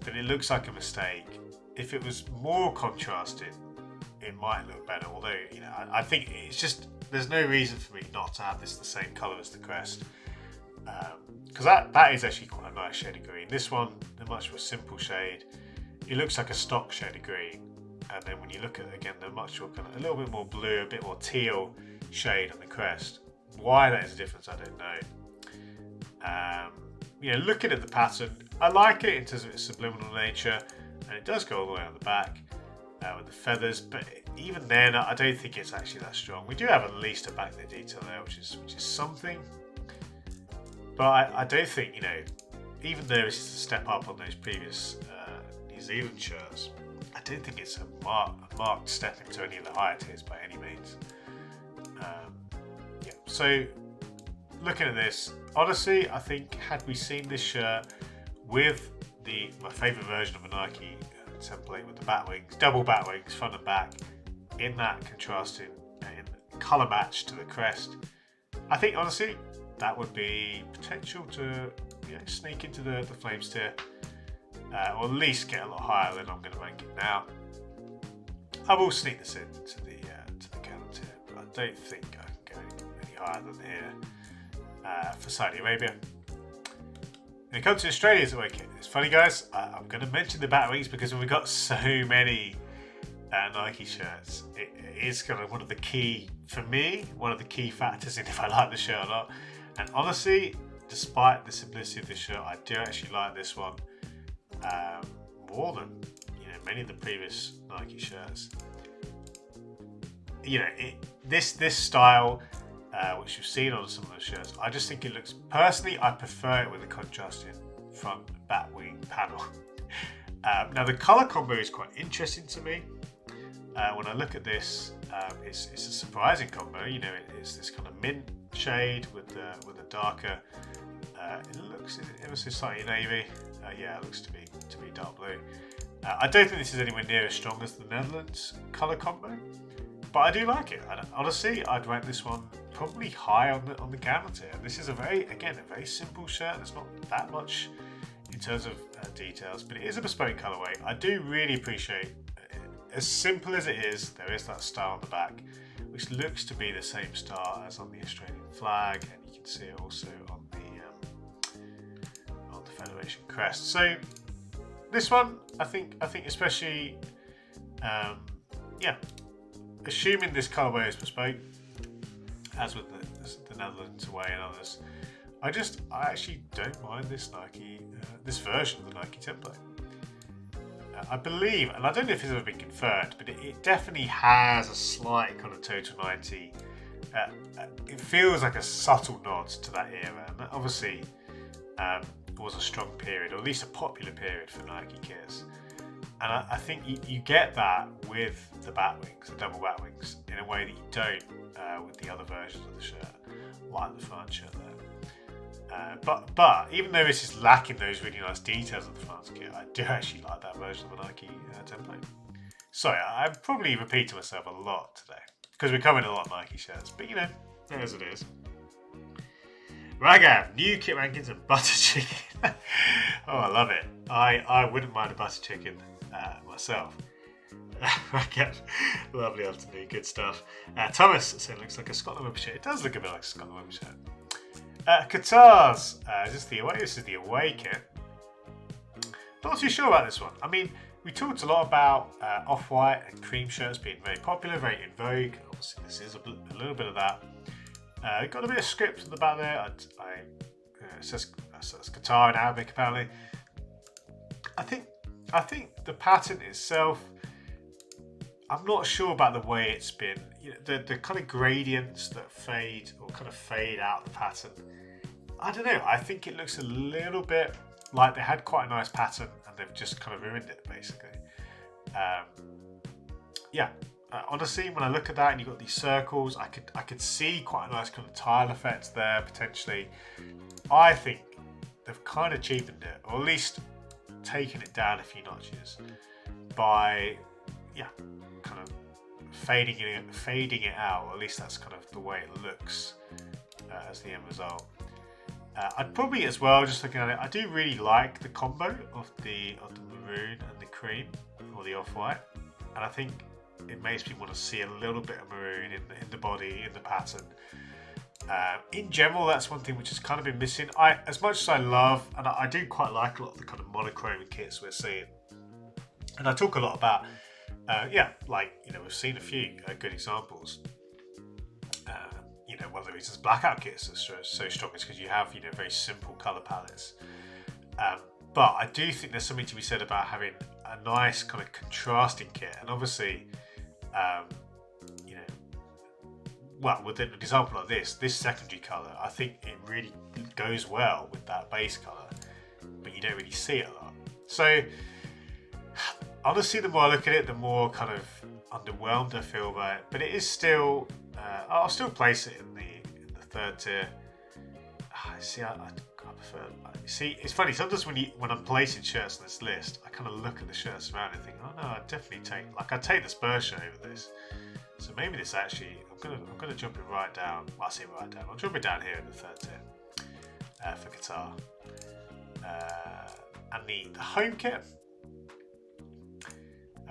that it looks like a mistake. If it was more contrasted, it might look better. Although, you know, I think it's just, there's no reason for me not to have this the same colour as the crest, because that is actually quite a nice shade of green. This one, the much more simple shade, it looks like a stock shade of green. And then when you look at it again, the much more kind of a little bit more blue, a bit more teal shade on the crest. Why that is a difference, I don't know. You know, looking at the pattern, I like it in terms of its subliminal nature, and it does go all the way on the back with the feathers. But even then, I don't think it's actually that strong. We do have at least a backlit detail there, which is something. But I don't think, you know, even though it's a step up on those previous New Zealand shirts, I don't think it's a marked step into any of the higher tiers by any means. Yeah, so looking at this, honestly, I think had we seen this shirt with my favourite version of a Nike template with the bat wings, double bat wings, front and back, in that contrasting in colour match to the crest, I think honestly that would be potential to, you know, sneak into the Flames tier. Or at least get a lot higher than I'm going to rank it now. I will sneak this in to the Canon tier, but I don't think I can go any higher than here for Saudi Arabia. When it comes to Australia's away kit, it's funny, guys. I'm going to mention the bat wings because we've got so many Nike shirts. It is kind of one of the key, for me, one of the key factors in if I like the shirt or not. And honestly, despite the simplicity of the shirt, I do actually like this one. More than, you know, many of the previous Nike shirts. You know, this style, which you've seen on some of those shirts, I just think it looks, personally, I prefer it with a contrasting front bat wing panel. Now the colour combo is quite interesting to me. When I look at this, it's a surprising combo. You know, it's this kind of mint shade with a darker. It looks ever so slightly navy. Yeah, it looks to be dark blue. I don't think this is anywhere near as strong as the Netherlands colour combo, but I do like it. Honestly, I'd rank this one probably high on the Canon tier. This is a very simple shirt. There's not that much in terms of details, but it is a bespoke colourway. I do really appreciate, as simple as it is, there is that star on the back, which looks to be the same star as on the Australian flag, and you can see it also on the Federation crest. So this one, I think especially, yeah, assuming this colourway is bespoke, as with the Netherlands away and others, I actually don't mind this Nike, this version of the Nike template. I believe, and I don't know if it's ever been confirmed, but it definitely has a slight kind of Total 90. It feels like a subtle nod to that era, and that obviously was a strong period, or at least a popular period for Nike kits. And I think you get that with the bat wings, the double bat wings, in a way that you don't with the other versions of the shirt, like the France shirt there. But even though this is lacking those really nice details of the France kit, I do actually like that version of the Nike template. Sorry, I'm probably repeating myself a lot today because we're covering a lot of Nike shirts, but you know, it is what it is. Ragab, new kit rankings and butter chicken. Oh, I love it. I wouldn't mind a butter chicken myself. Ragab, lovely afternoon, good stuff. Thomas said it looks like a Scotland Wimper shirt. It does look a bit like a Scotland Wimper shirt. Qatar's, this is the away kit. Not too sure about this one. I mean, we talked a lot about off-white and cream shirts being very popular, very in vogue. Obviously, this is a little bit of that. Got a bit of script at the back there. It says Qatar in Arabic apparently. I think the pattern itself, I'm not sure about the way it's been. You know, the kind of gradients that fade out the pattern. I don't know. I think it looks a little bit like they had quite a nice pattern and they've just kind of ruined it basically. Yeah. Honestly, when I look at that and you've got these circles, I could see quite a nice kind of tile effect there potentially. I think they've kind of cheapened it, or at least taken it down a few notches by, yeah, kind of fading it out, or at least that's kind of the way it looks as the end result. I'd probably as well, just looking at it, I do really like the combo of the maroon and the cream, or the off-white, and I think it makes me want to see a little bit of maroon in the body, in the pattern. In general, that's one thing which has kind of been missing. As much as I love, and I do quite like a lot of the kind of monochrome kits we're seeing, and I talk a lot about, we've seen a few good examples. One of the reasons blackout kits are so strong is because you have very simple color palettes. But I do think there's something to be said about having a nice kind of contrasting kit, and obviously, with an example like this secondary color, I think it really goes well with that base color, but you don't really see it a lot. So honestly, the more I look at it, the more kind of underwhelmed I feel by it. But it is still, I'll still place it in the third tier. I prefer. See, it's funny. Sometimes when I'm placing shirts on this list, I kind of look at the shirts around and think, oh no, I'd definitely I'd take the Spurs shirt over this. So maybe this actually, I'm gonna jump it right down. Well, I say right down. I'll jump it down here in the third tier for Qatar. And the home kit.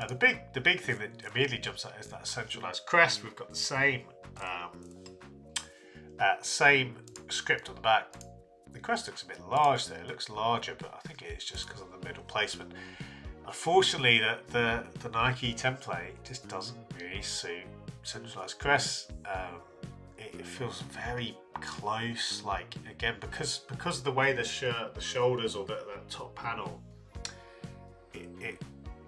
The big thing that immediately jumps out is that centralized crest. We've got the same script on the back. The crest looks a bit large there. It looks larger, but I think it is just because of the middle placement. Unfortunately, the Nike template just doesn't really suit centralized crests. It feels very close. Like, again, because of the way the shoulders or the top panel, it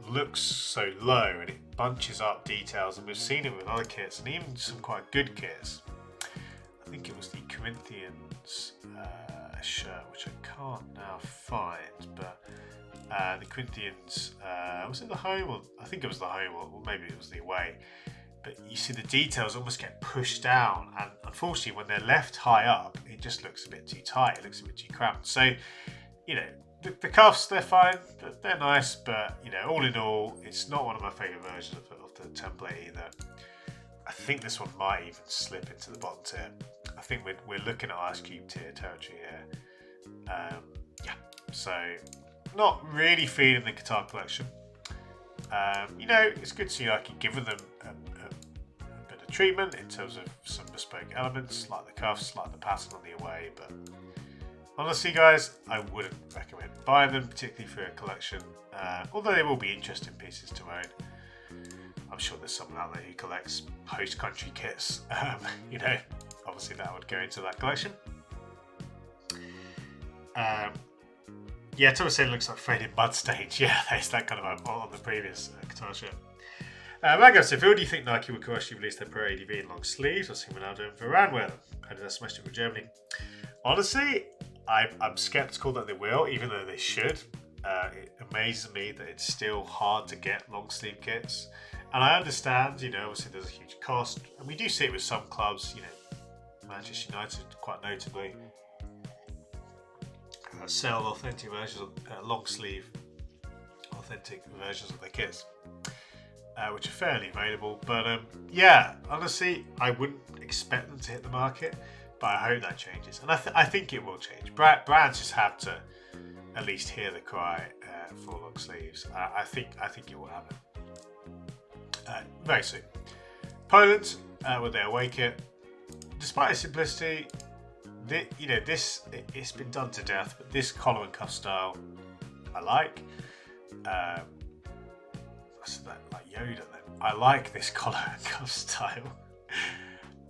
looks so low and it bunches up details, and we've seen it with other kits and even some quite good kits. I think it was the Corinthians shirt, which I can't now find, but the Corinthians, was it the home, or I think it was the home, or maybe it was the away, but you see the details almost get pushed down, and unfortunately when they're left high up, it just looks a bit too tight, it looks a bit too cramped. So the cuffs, they're fine, but they're nice, but all in all, it's not one of my favourite versions of the template either. I think this one might even slip into the bottom tier. I think we're looking at Ice Cube tier territory here. So not really feeding the Qatar collection. It's good to see Nike giving them a bit of treatment in terms of some bespoke elements, like the cuffs, like the pattern on the away, but honestly, guys, I wouldn't recommend buying them, particularly for a collection, although they will be interesting pieces to own. I'm sure there's someone out there who collects host country kits. Obviously that would go into that collection. Thomas said it looks like faded mud stains. Yeah, that's that kind of on the previous Qatar shirt. Mago said, Phil, do you think Nike would commercially release their Pro ADV in long sleeves, or see Ronaldo and Varane wear them? Adidas smashed it with Germany. Honestly, I'm skeptical that they will, even though they should. It amazes me that it's still hard to get long sleeve kits. And I understand, obviously there's a huge cost. And we do see it with some clubs, Manchester United quite notably sell authentic versions of long sleeve authentic versions of their kits, which are fairly available. But honestly, I wouldn't expect them to hit the market, but I hope that changes, and I think it will change. Brands just have to at least hear the cry for long sleeves. I think it will happen very soon. Poland with their away kit, despite its simplicity, it's been done to death. But this collar and cuff style, I like. I said that like Yoda then. I like this collar and cuff style.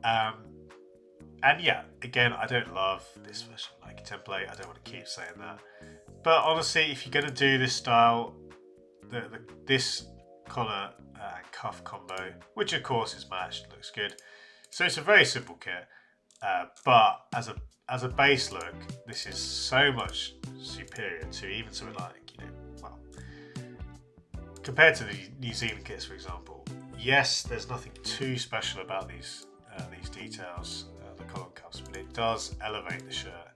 And again, I don't love this version of Nike template. I don't want to keep saying that. But honestly, if you're going to do this style, this collar and cuff combo, which of course is matched, looks good. So it's a very simple kit. But as a base look, this is so much superior to even something like, compared to the New Zealand kits, for example. Yes, there's nothing too special about these details, the collar and cuffs, but it does elevate the shirt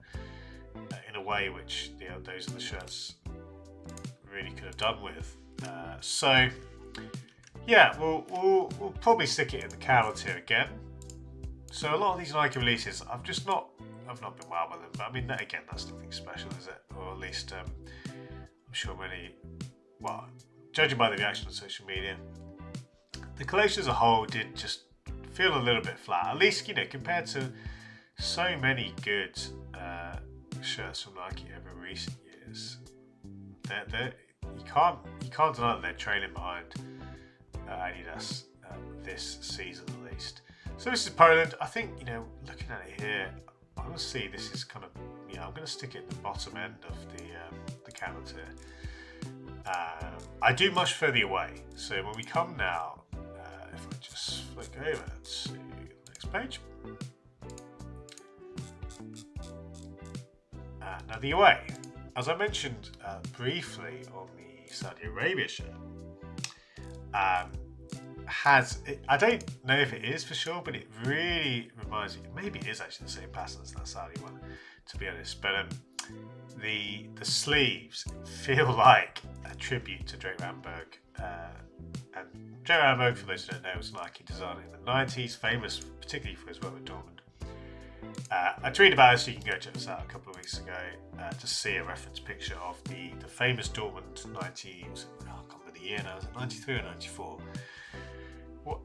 in a way which those are the shirts really could have done with. yeah, we'll probably stick it in the cattle tier again. So a lot of these Nike releases, I've not been wild with them. But I mean, again, that's nothing special, is it? Or at least I'm sure many. Well, judging by the reaction on social media, the collection as a whole did just feel a little bit flat. At least, compared to so many good shirts from Nike over recent years, you can't deny that they're trailing behind Adidas this season at least. So this is Poland. I think, looking at it here, honestly, this is kind of, I'm going to stick it at the bottom end of the camel tier. I do much further away. So when we come now, if I just flick over to the next page. Now the away, as I mentioned briefly on the Saudi Arabia shirt, I don't know if it is for sure, but it really reminds me, maybe it is actually the same pattern as that Saudi one, to be honest, but the sleeves feel like a tribute to Drake Ramberg, and Drake Ramberg, for those who don't know, was a Nike designer in the 90s, famous particularly for his work with Dortmund. I tweeted about it, so you can go check this out a couple of weeks ago to see a reference picture of the famous Dortmund 90, I can't remember the year now, was it 93 or 94?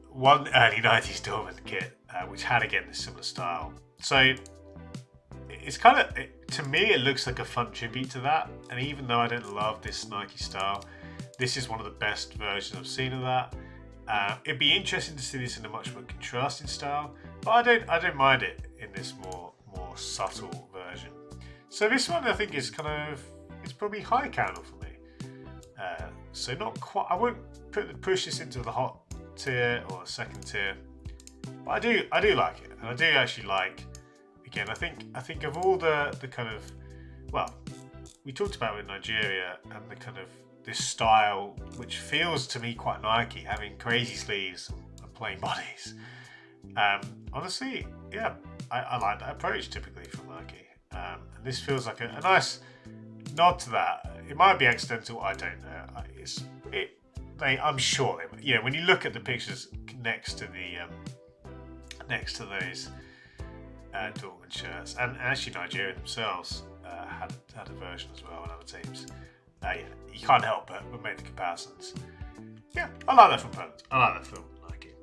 One early 90s Dortmund kit, which had again this similar style. So it's kind of, to me, it looks like a fun tribute to that. And even though I don't love this Nike style, this is one of the best versions I've seen of that. It'd be interesting to see this in a much more contrasting style, but I don't mind it in this more subtle version. So this one I think is it's probably high candle for me. So not quite. I won't push this into the hot tier or second tier, but I do like it, and I do actually like. Again, I think of all the kind of, well, we talked about with Nigeria and the kind of this style, which feels to me quite Nike, having crazy sleeves and plain bodies. Honestly, yeah, I like that approach typically from Nike, and this feels like a nice nod to that. It might be accidental, I don't know. I'm sure when you look at the pictures next to those Dortmund shirts, and actually Nigeria themselves had a version as well on other teams. You can't help but make the comparisons. Yeah, I like that from Poland. I like that from Nike.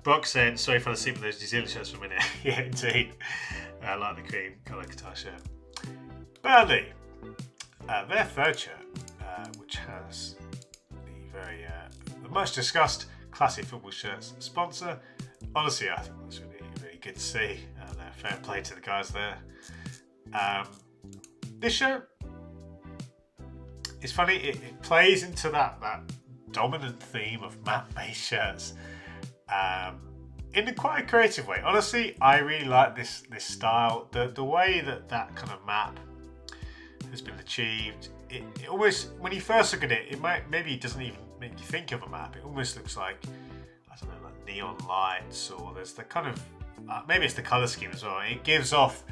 Brock said, sorry if I sleep with those New Zealand shirts for a minute. Yeah, indeed. I like the cream colour guitar shirt. Burnley, their third shirt, which has the much discussed classic football shirts sponsor. Honestly, I think that's really, really good to see. Fair play to the guys there. This shirt, it's funny, it plays into that dominant theme of map-based shirts in a quite a creative way. Honestly, I really like this style. The way that kind of map has been achieved, it almost, when you first look at it, maybe it doesn't even make you think of a map. It almost looks like, I don't know, like neon lights, or there's the kind of, maybe it's the colour scheme as well. It gives off,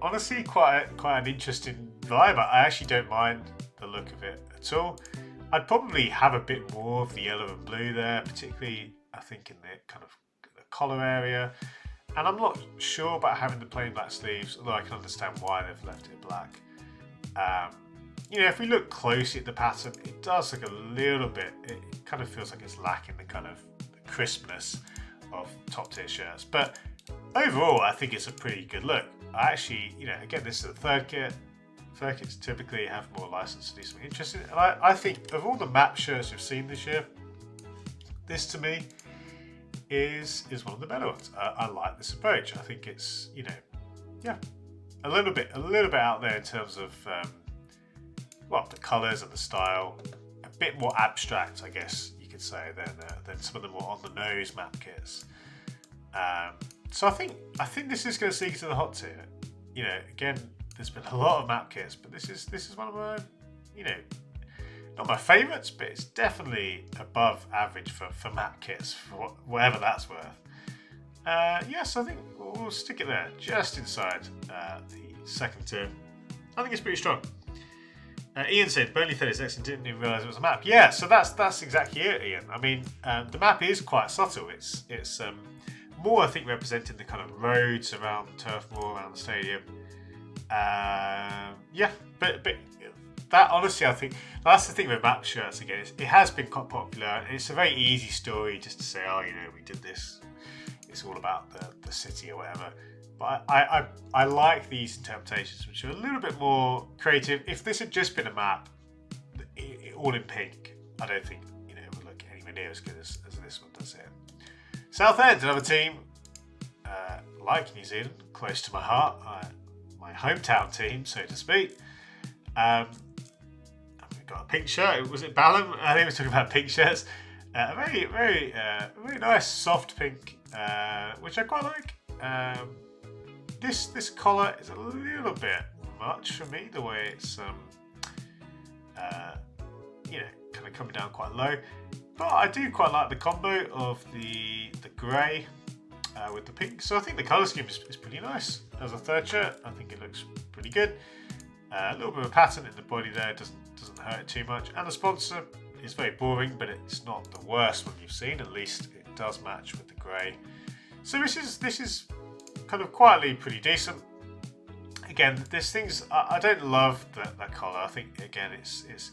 honestly, quite an interesting vibe. I actually don't mind the look of it at all. I'd probably have a bit more of the yellow and blue there, particularly, I think, in the kind of the collar area. And I'm not sure about having the plain black sleeves, although I can understand why they've left it black. If we look closely at the pattern, it does look a little bit, it kind of feels like it's lacking the kind of crispness of top tier shirts. But overall, I think it's a pretty good look. I actually, again, this is the third kit. Third kits typically have more license to do something interesting. And I think of all the map shirts we've seen this year, this to me is one of the better ones. I like this approach. I think it's, a little bit out there in terms of, the colours and the style. A bit more abstract, I guess you could say, than some of the more on the nose map kits. So I think this is going to sneak into the hot tier. Again, there's been a lot of map kits, but this is one of my, not my favourites, but it's definitely above average for map kits, for whatever that's worth. Yes, I think we'll stick it there, just inside the second tier. I think it's pretty strong. Ian said, Burnley Fed is excellent, didn't even realise it was a map. Yeah, so that's exactly it, Ian. I mean, the map is quite subtle. It's more, I think, representing the kind of roads around Turf Moor, around the stadium. Yeah, but that, honestly, I think that's the thing with map shirts again. It has been quite popular. And it's a very easy story just to say, oh, you know, we did this. It's all about the city or whatever. But I like these interpretations, which are a little bit more creative. If this had just been a map, all in pink, I don't think, you know, it would look anywhere near as good as this one does here. Southend, another team, like New Zealand, close to my heart, my hometown team, so to speak. We've got a pink shirt. Was it Ballum? I think we're talking about pink shirts. A very nice soft pink, which I quite like. This collar is a little bit much for me, the way it's you know, kind of coming down quite low. But I do quite like the combo of the grey with the pink. So I think the colour scheme is pretty nice. As a third shirt, I think it looks pretty good. A little bit of a pattern in the body there, doesn't hurt it too much. And the sponsor is very boring, but it's not the worst one you've seen. At least it does match with the grey. So this is kind of quietly pretty decent. Again, there's things I don't love that collar. I think again it's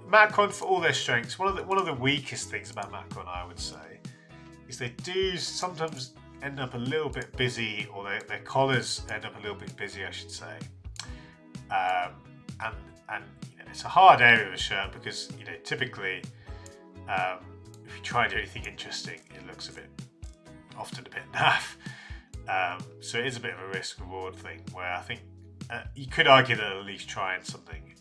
Macron, for all their strengths, one of the weakest things about Macron, I would say, is they do sometimes end up a little bit busy, or their collars end up a little bit busy, I should say. And you know, it's a hard area of a shirt because, you know, typically if you try and do anything interesting, it looks often a bit naff. So it is a bit of a risk-reward thing where I think you could argue that at least trying something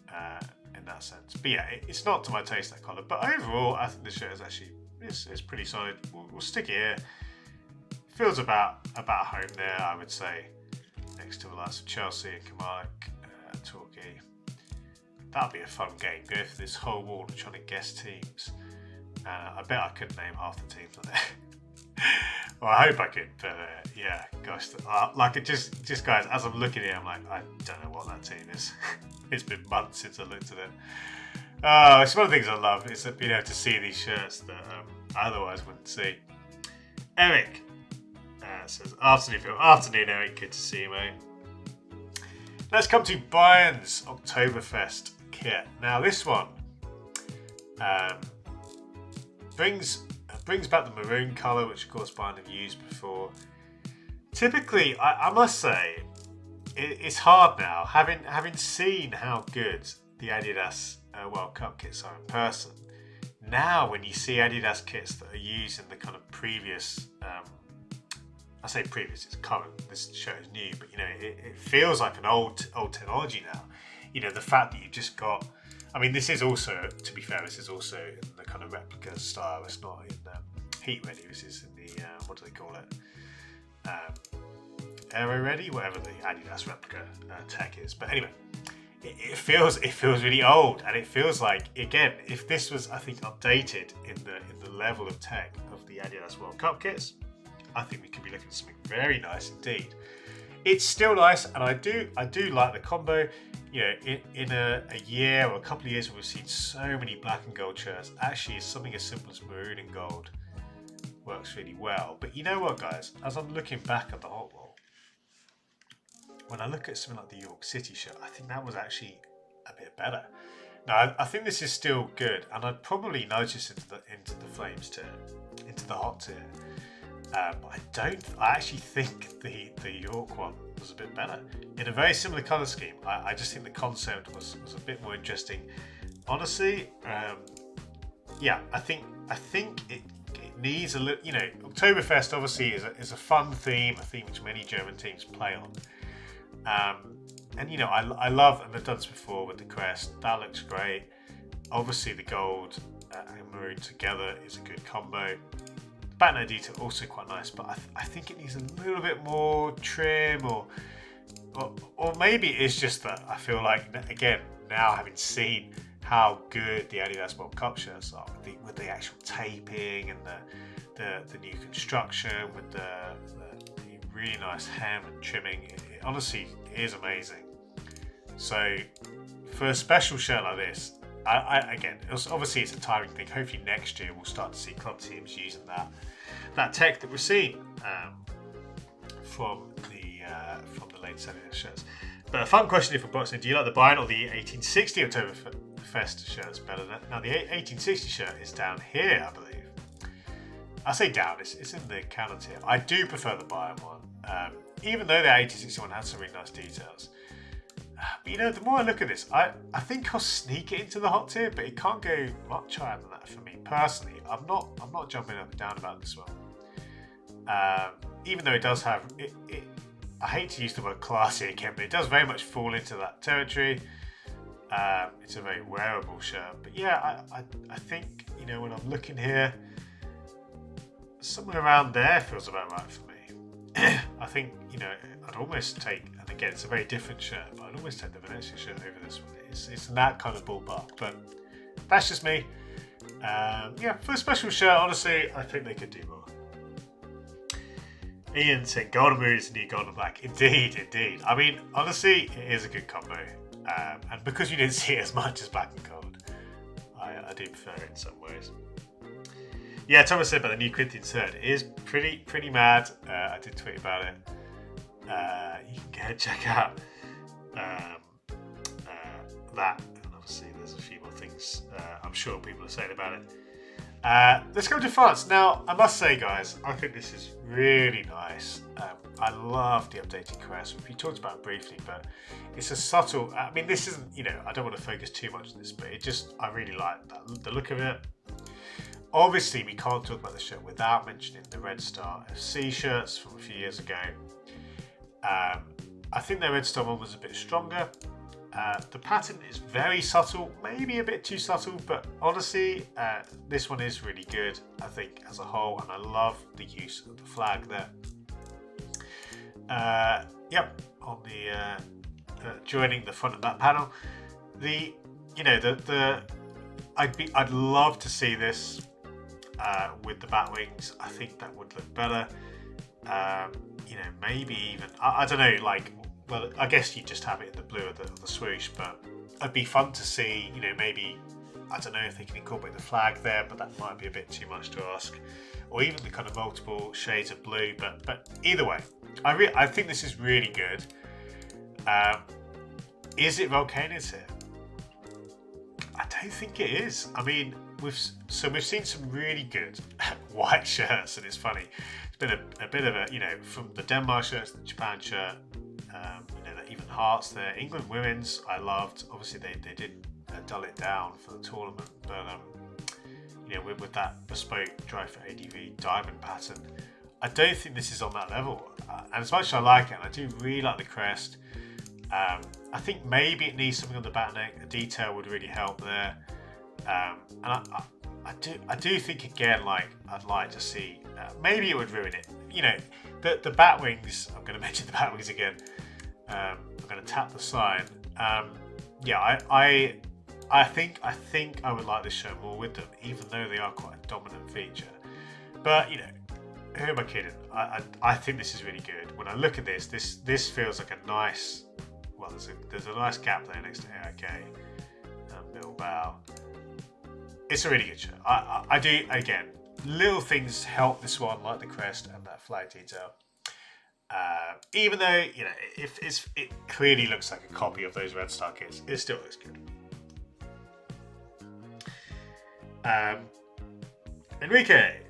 in that sense. But yeah, it's not to my taste, that colour. But overall, I think the shirt is actually is pretty solid. We'll stick it here. Feels about home there, I would say, next to the likes of Chelsea and Kilmarnock, Torquay. That'll be a fun game. Go for this whole wall of trying to guess teams. I bet I could name half the teams on there. Well, I hope I could, but yeah, gosh, like it just guys, as I'm looking at it, I'm like, I don't know what that team is. It's been months since I looked at it. It's one of the things I love, is being able to see these shirts that I otherwise wouldn't see. Eric says, afternoon, Eric, good to see you, mate. Let's come to Bayern's Oktoberfest kit. Now, this one brings back the maroon colour, which of course Bayern have used before. Typically, I must say, it's hard now, having seen how good the Adidas World Cup kits are in person. Now, when you see Adidas kits that are used in the kind of previous, I say previous, it's current, this shirt is new, but you know, it feels like an old technology now. You know, the fact that you've just got, I mean, this is also, to be fair, this is also in the kind of replica style. It's not in heat ready. This is in the what do they call it? Aero ready, whatever the Adidas replica tech is. But anyway, it feels really old, and it feels like, again, if this was, I think, updated in the level of tech of the Adidas World Cup kits, I think we could be looking at something very nice indeed. It's still nice, and I do like the combo. You know, in a year or a couple of years where we've seen so many black and gold shirts, actually something as simple as maroon and gold works really well. But you know what, guys? As I'm looking back at the hot roll, when I look at something like the York City shirt, I think that was actually a bit better. Now, I think this is still good, and I'd probably notice into the flames tier, into the hot tier. But I actually think the York one was a bit better. In a very similar colour scheme, I just think the concept was a bit more interesting. Honestly, yeah, I think it needs a little, you know, Oktoberfest obviously is a fun theme, a theme which many German teams play on. And you know, I love, and I've done this before with the crest, that looks great. Obviously the gold and maroon together is a good combo. Banner detail also quite nice, but I think it needs a little bit more trim, or maybe it's just that I feel like, again, now having seen how good the Adidas World Cup shirts are with the actual taping and the new construction with the really nice hem and trimming, it honestly is amazing. So for a special shirt like this, again, obviously it's a timing thing. Hopefully next year we'll start to see club teams using that tech that we're seeing from the late 70s shirts. But a fun question for boxing: do you like the Bayern or the 1860 Oktoberfest shirts better? Now the 1860 shirt is down here, I believe. I say down; it's in the counter tier. I do prefer the Bayern one, even though the 1860 one has some really nice details. But the more I look at this, I think I'll sneak it into the hot tier, but it can't go much higher than that for me personally. I'm not jumping up and down about this one. Even though it does have it, I hate to use the word classy again, but it does very much fall into that territory. It's a very wearable shirt, but yeah, I think when I'm looking here, somewhere around there feels about right for me. I think I'd almost take, and again it's a very different shirt, but I'd almost take the Venezia shirt over this one. It's in that kind of ballpark, but that's just me. For a special shirt, honestly, I think they could do more. Ian saying golden blue is the new golden black. Indeed. I mean, honestly, it is a good combo, and because you didn't see it as much as black and gold, I do prefer it in some ways. Yeah, Thomas said about the new Corinthians shirt. It is pretty mad. I did tweet about it. You can go ahead and check out that, and obviously there's a few more things I'm sure people are saying about it. Let's go to France. Now, I must say, guys, I think this is really nice. I love the updated crest. We talked about it briefly, but it's a subtle... I mean, this isn't, I don't want to focus too much on this, but I really like the look of it. Obviously, we can't talk about the shirt without mentioning the Red Star FC shirts from a few years ago. I think the Red Star one was a bit stronger. The pattern is very subtle, maybe a bit too subtle, but honestly, this one is really good, I think, as a whole, and I love the use of the flag there. On the joining the front of that panel, I'd love to see this with the bat wings. I think that would look better. Maybe even I don't know, well, I guess you just have it in the blue of the swoosh, but it'd be fun to see, maybe, I don't know if they can incorporate the flag there, but that might be a bit too much to ask. Or even the kind of multiple shades of blue, but either way, I think this is really good. Is it Volcano's here? I don't think it is. I mean, we've seen some really good white shirts, and it's funny. It's been a bit of a, from the Denmark shirts, the Japan shirt, even hearts there. England women's I loved. Obviously they did dull it down for the tournament, but with that bespoke Dry for ADV diamond pattern, I don't think this is on that level. And as much as I like it, and I do really like the crest, I think maybe it needs something on the back neck. A detail would really help there. And I do think again, I'd like to see, maybe it would ruin it. The bat wings. I'm going to mention the bat wings again. I'm going to tap the sign. I think I would like this shirt more with them, even though they are quite a dominant feature. But who am I kidding? I think this is really good. When I look at this feels like a nice. Well, there's a nice gap there next to AIK and Bilbao. It's a really good shirt. I do, again, little things help this one, like the crest and that flag detail. Even though, it clearly looks like a copy of those Red Star kits, it still looks good. Enrique.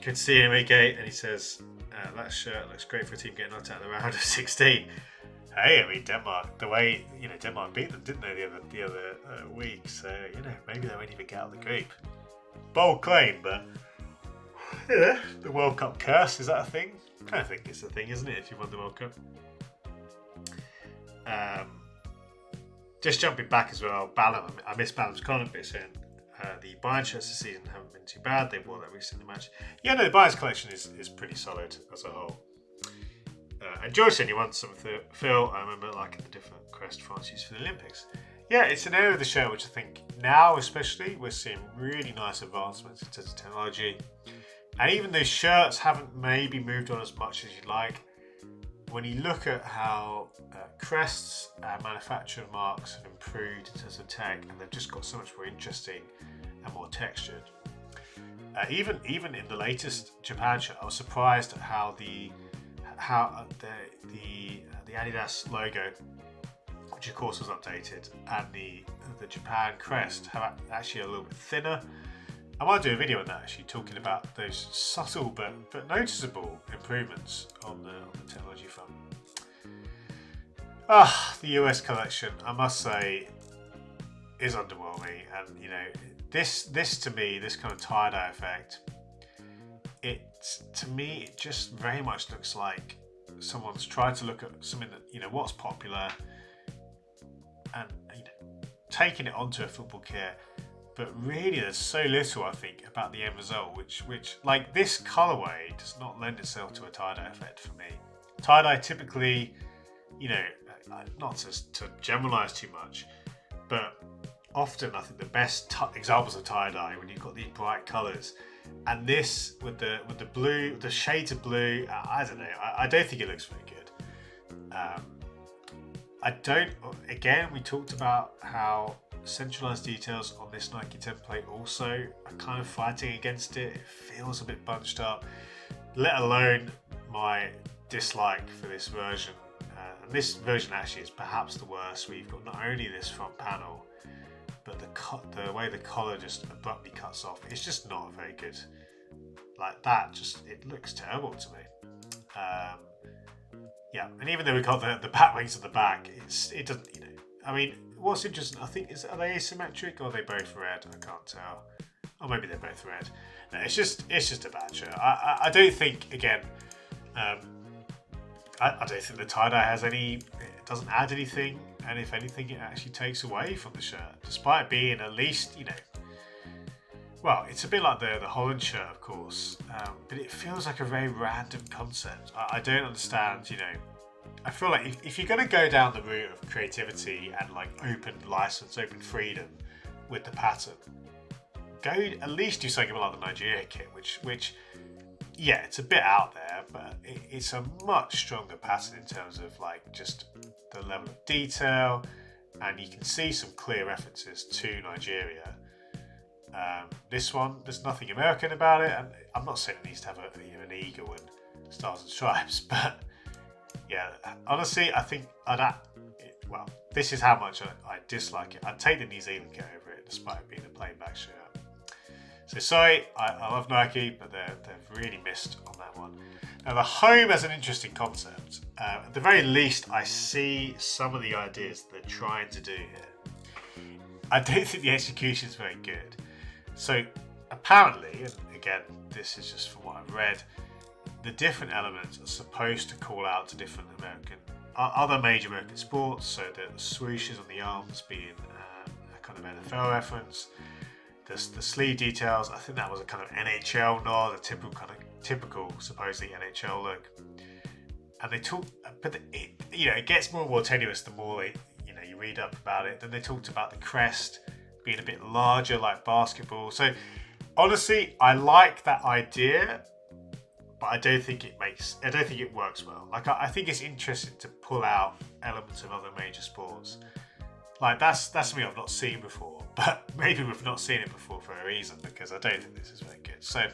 Good to see Enrique, and he says, that shirt looks great for a team getting knocked out of the round of 16. Hey, I mean, Denmark, the way, Denmark beat them, didn't they, the other week, so, maybe they won't even get out of the group. Bold claim, but, the World Cup curse, is that a thing? I think it's a thing, isn't it, if you won the World Cup? Just jumping back as well, Ballum, I missed Ballum's comment, but saying the Bayern shirts this season haven't been too bad. They wore that recently in the match. Yeah, no, the Bayern's collection is pretty solid as a whole. And George said he wants something for Phil. I remember liking the different crest France used for the Olympics. Yeah, it's an area of the show which I think now especially we're seeing really nice advancements in terms of technology. And even though shirts haven't maybe moved on as much as you'd like, when you look at how crests and manufacturer marks have improved in terms of tech, and they've just got so much more interesting and more textured. Even in the latest Japan shirt, I was surprised at how the Adidas logo, which of course was updated, and the Japan crest have actually a little bit thinner. I might do a video on that, actually, talking about those subtle but noticeable improvements on the technology front. The US collection, I must say, is underwhelming, and this to me, this kind of tie-dye effect, it just very much looks like someone's tried to look at something that what's popular and taking it onto a football kit, but really there's so little, I think, about the end result, which like this colorway does not lend itself to a tie-dye effect for me. Tie-dye typically, not to generalize too much, but often I think the best examples of tie-dye when you've got these bright colors, and this with the blue, the shades of blue, I don't know, I don't think it looks very good. Again, we talked about how centralized details on this Nike template also are kind of fighting against it. It feels a bit bunched up, let alone my dislike for this version. And this version actually is perhaps the worst, where you've got not only this front panel, but the way the collar just abruptly cuts off. It's just not very good. Like that, it looks terrible to me. Yeah, and even though we got the back wings at the back, it doesn't. I mean, what's interesting, I think, are they asymmetric or are they both red? I can't tell. Or maybe they're both red. No, it's just a bad shirt. I don't think, again, I don't think the tie-dye has it doesn't add anything, and if anything, it actually takes away from the shirt, despite being at least, well, it's a bit like the Holland shirt, of course, but it feels like a very random concept. I don't understand, I feel like if you're going to go down the route of creativity and like open license, open freedom with the pattern, go at least do something like the Nigeria kit, which yeah, it's a bit out there, but it's a much stronger pattern in terms of like just the level of detail, and you can see some clear references to Nigeria. This one, there's nothing American about it, and I'm not saying it needs to have an eagle and stars and stripes, but yeah, honestly, I think this is how much I dislike it. I'd take the New Zealand kit over it, despite it being a plain black shirt. So sorry, I love Nike, but they've really missed on that one. Now the home has an interesting concept. At the very least, I see some of the ideas they're trying to do here. I don't think the execution is very good. So apparently, and again, this is just from what I've read, the different elements are supposed to call out to different other major American sports. So the swooshes on the arms being a kind of NFL reference. The sleeve details, I think that was a kind of NHL nod, a typical supposedly NHL look. And they talk, but it gets more and more tenuous the more you read up about it. Then they talked about the crest being a bit larger, like basketball. So honestly, I like that idea, but I don't think it works well. Like I think it's interesting to pull out elements of other major sports. Like that's something I've not seen before, but maybe we've not seen it before for a reason, because I don't think this is very good. So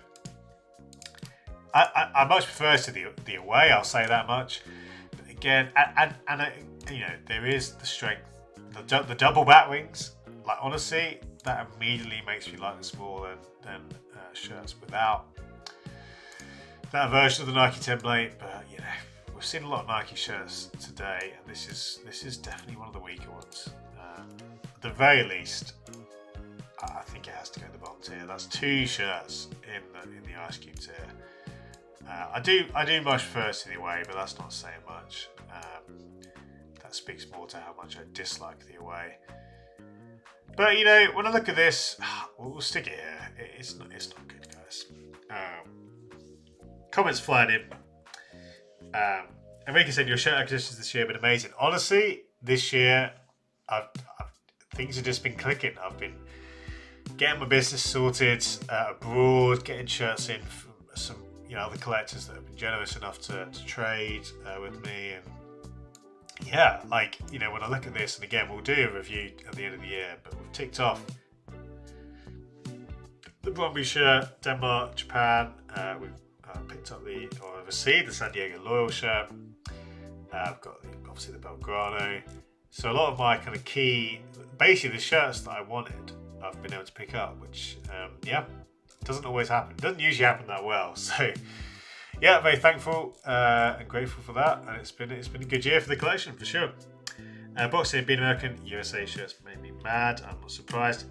I much prefer to the away. I'll say that much. But again, there is the strength, the double bat wings. Like honestly, that immediately makes me like this more than shirts without that version of the Nike template. But we've seen a lot of Nike shirts today, and this is definitely one of the weaker ones. At the very least, I think it has to go in the bottom tier. That's 2 shirts in the Ice Cube tier. I do much prefer to the away, but that's not saying much. That speaks more to how much I dislike the away. But when I look at this, we'll stick it here. It's not good, guys. Comments flying in. Enrique said your shirt acquisitions this year have been amazing. Honestly, this year, things have just been clicking. I've been getting my business sorted abroad, getting shirts in from some other collectors that have been generous enough to trade with me. And yeah, like, when I look at this, and again, we'll do a review at the end of the year, but we've ticked off the Brøndby shirt, Denmark, Japan. We've picked up I've received the San Diego Loyal shirt. I've got obviously the Belgrano. So a lot of my kind of key, basically the shirts that I wanted, I've been able to pick up, which doesn't always happen. Doesn't usually happen that well. So yeah, very thankful and grateful for that. And it's been a good year for the collection for sure. Boxing Being American, USA shirts made me mad. I'm not surprised.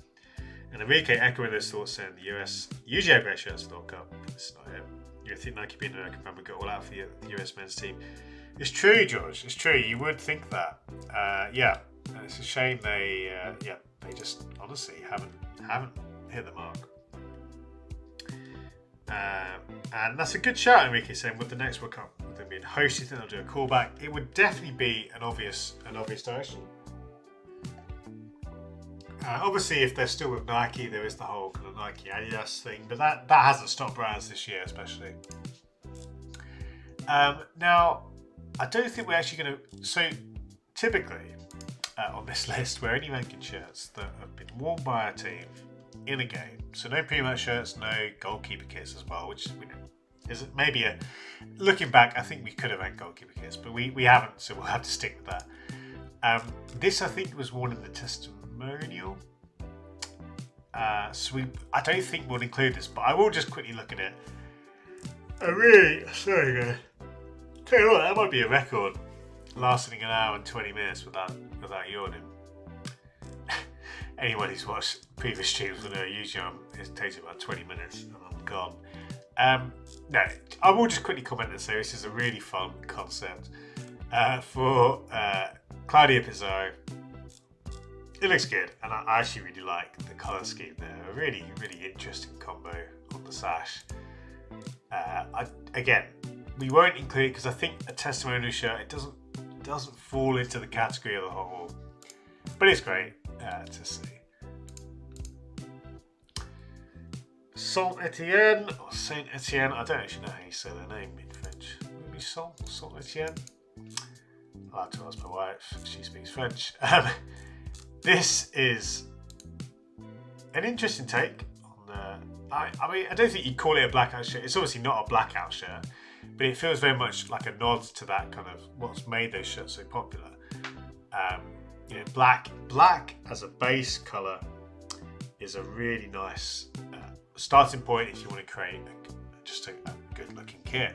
And Enrique echoing those thoughts, saying the US usually have great shirts for World Cup. It's not it. You think Nike Being American would go all out for the US men's team. It's true, George. It's true. You would think that. And it's a shame they just honestly haven't hit the mark. And that's a good shout, Enrique, saying with the next World Cup, with them being host, you think they'll do a callback? It would definitely be an obvious direction. Obviously, if they're still with Nike, there is the whole kind of Nike Adidas thing, but that hasn't stopped brands this year, especially. Now, I don't think we're actually going to. So, typically, on this list, we're only ranking shirts that have been worn by a team in a game. So, no pre-match shirts, no goalkeeper kits as well, which is maybe looking back, I think we could have had goalkeeper kits, but we haven't, so we'll have to stick with that. This, I think, was worn in the testimonial. So I don't think we'll include this, but I will just quickly look at it. Sorry, tell you what, that might be a record lasting an hour and 20 minutes without yawning. Anyone who's watched previous streams will know usually it takes about 20 minutes and I'm gone. No, I will just quickly comment and say this is a really fun concept for Claudia Pizarro. It looks good, and I actually really like the colour scheme there. A really, really interesting combo on the sash. Again, we won't include it because I think a testimonial shirt, it doesn't fall into the category of the hot wall, but it's great to see. Saint Etienne or Saint Etienne, I don't actually know how you say their name in French. Maybe Saint Etienne. I'll have to ask my wife. She speaks French. This is an interesting take on the. I mean, I don't think you'd call it a blackout shirt. It's obviously not a blackout shirt, but it feels very much like a nod to that kind of what's made those shirts so popular. Black as a base colour is a really nice starting point if you want to create just a good looking kit.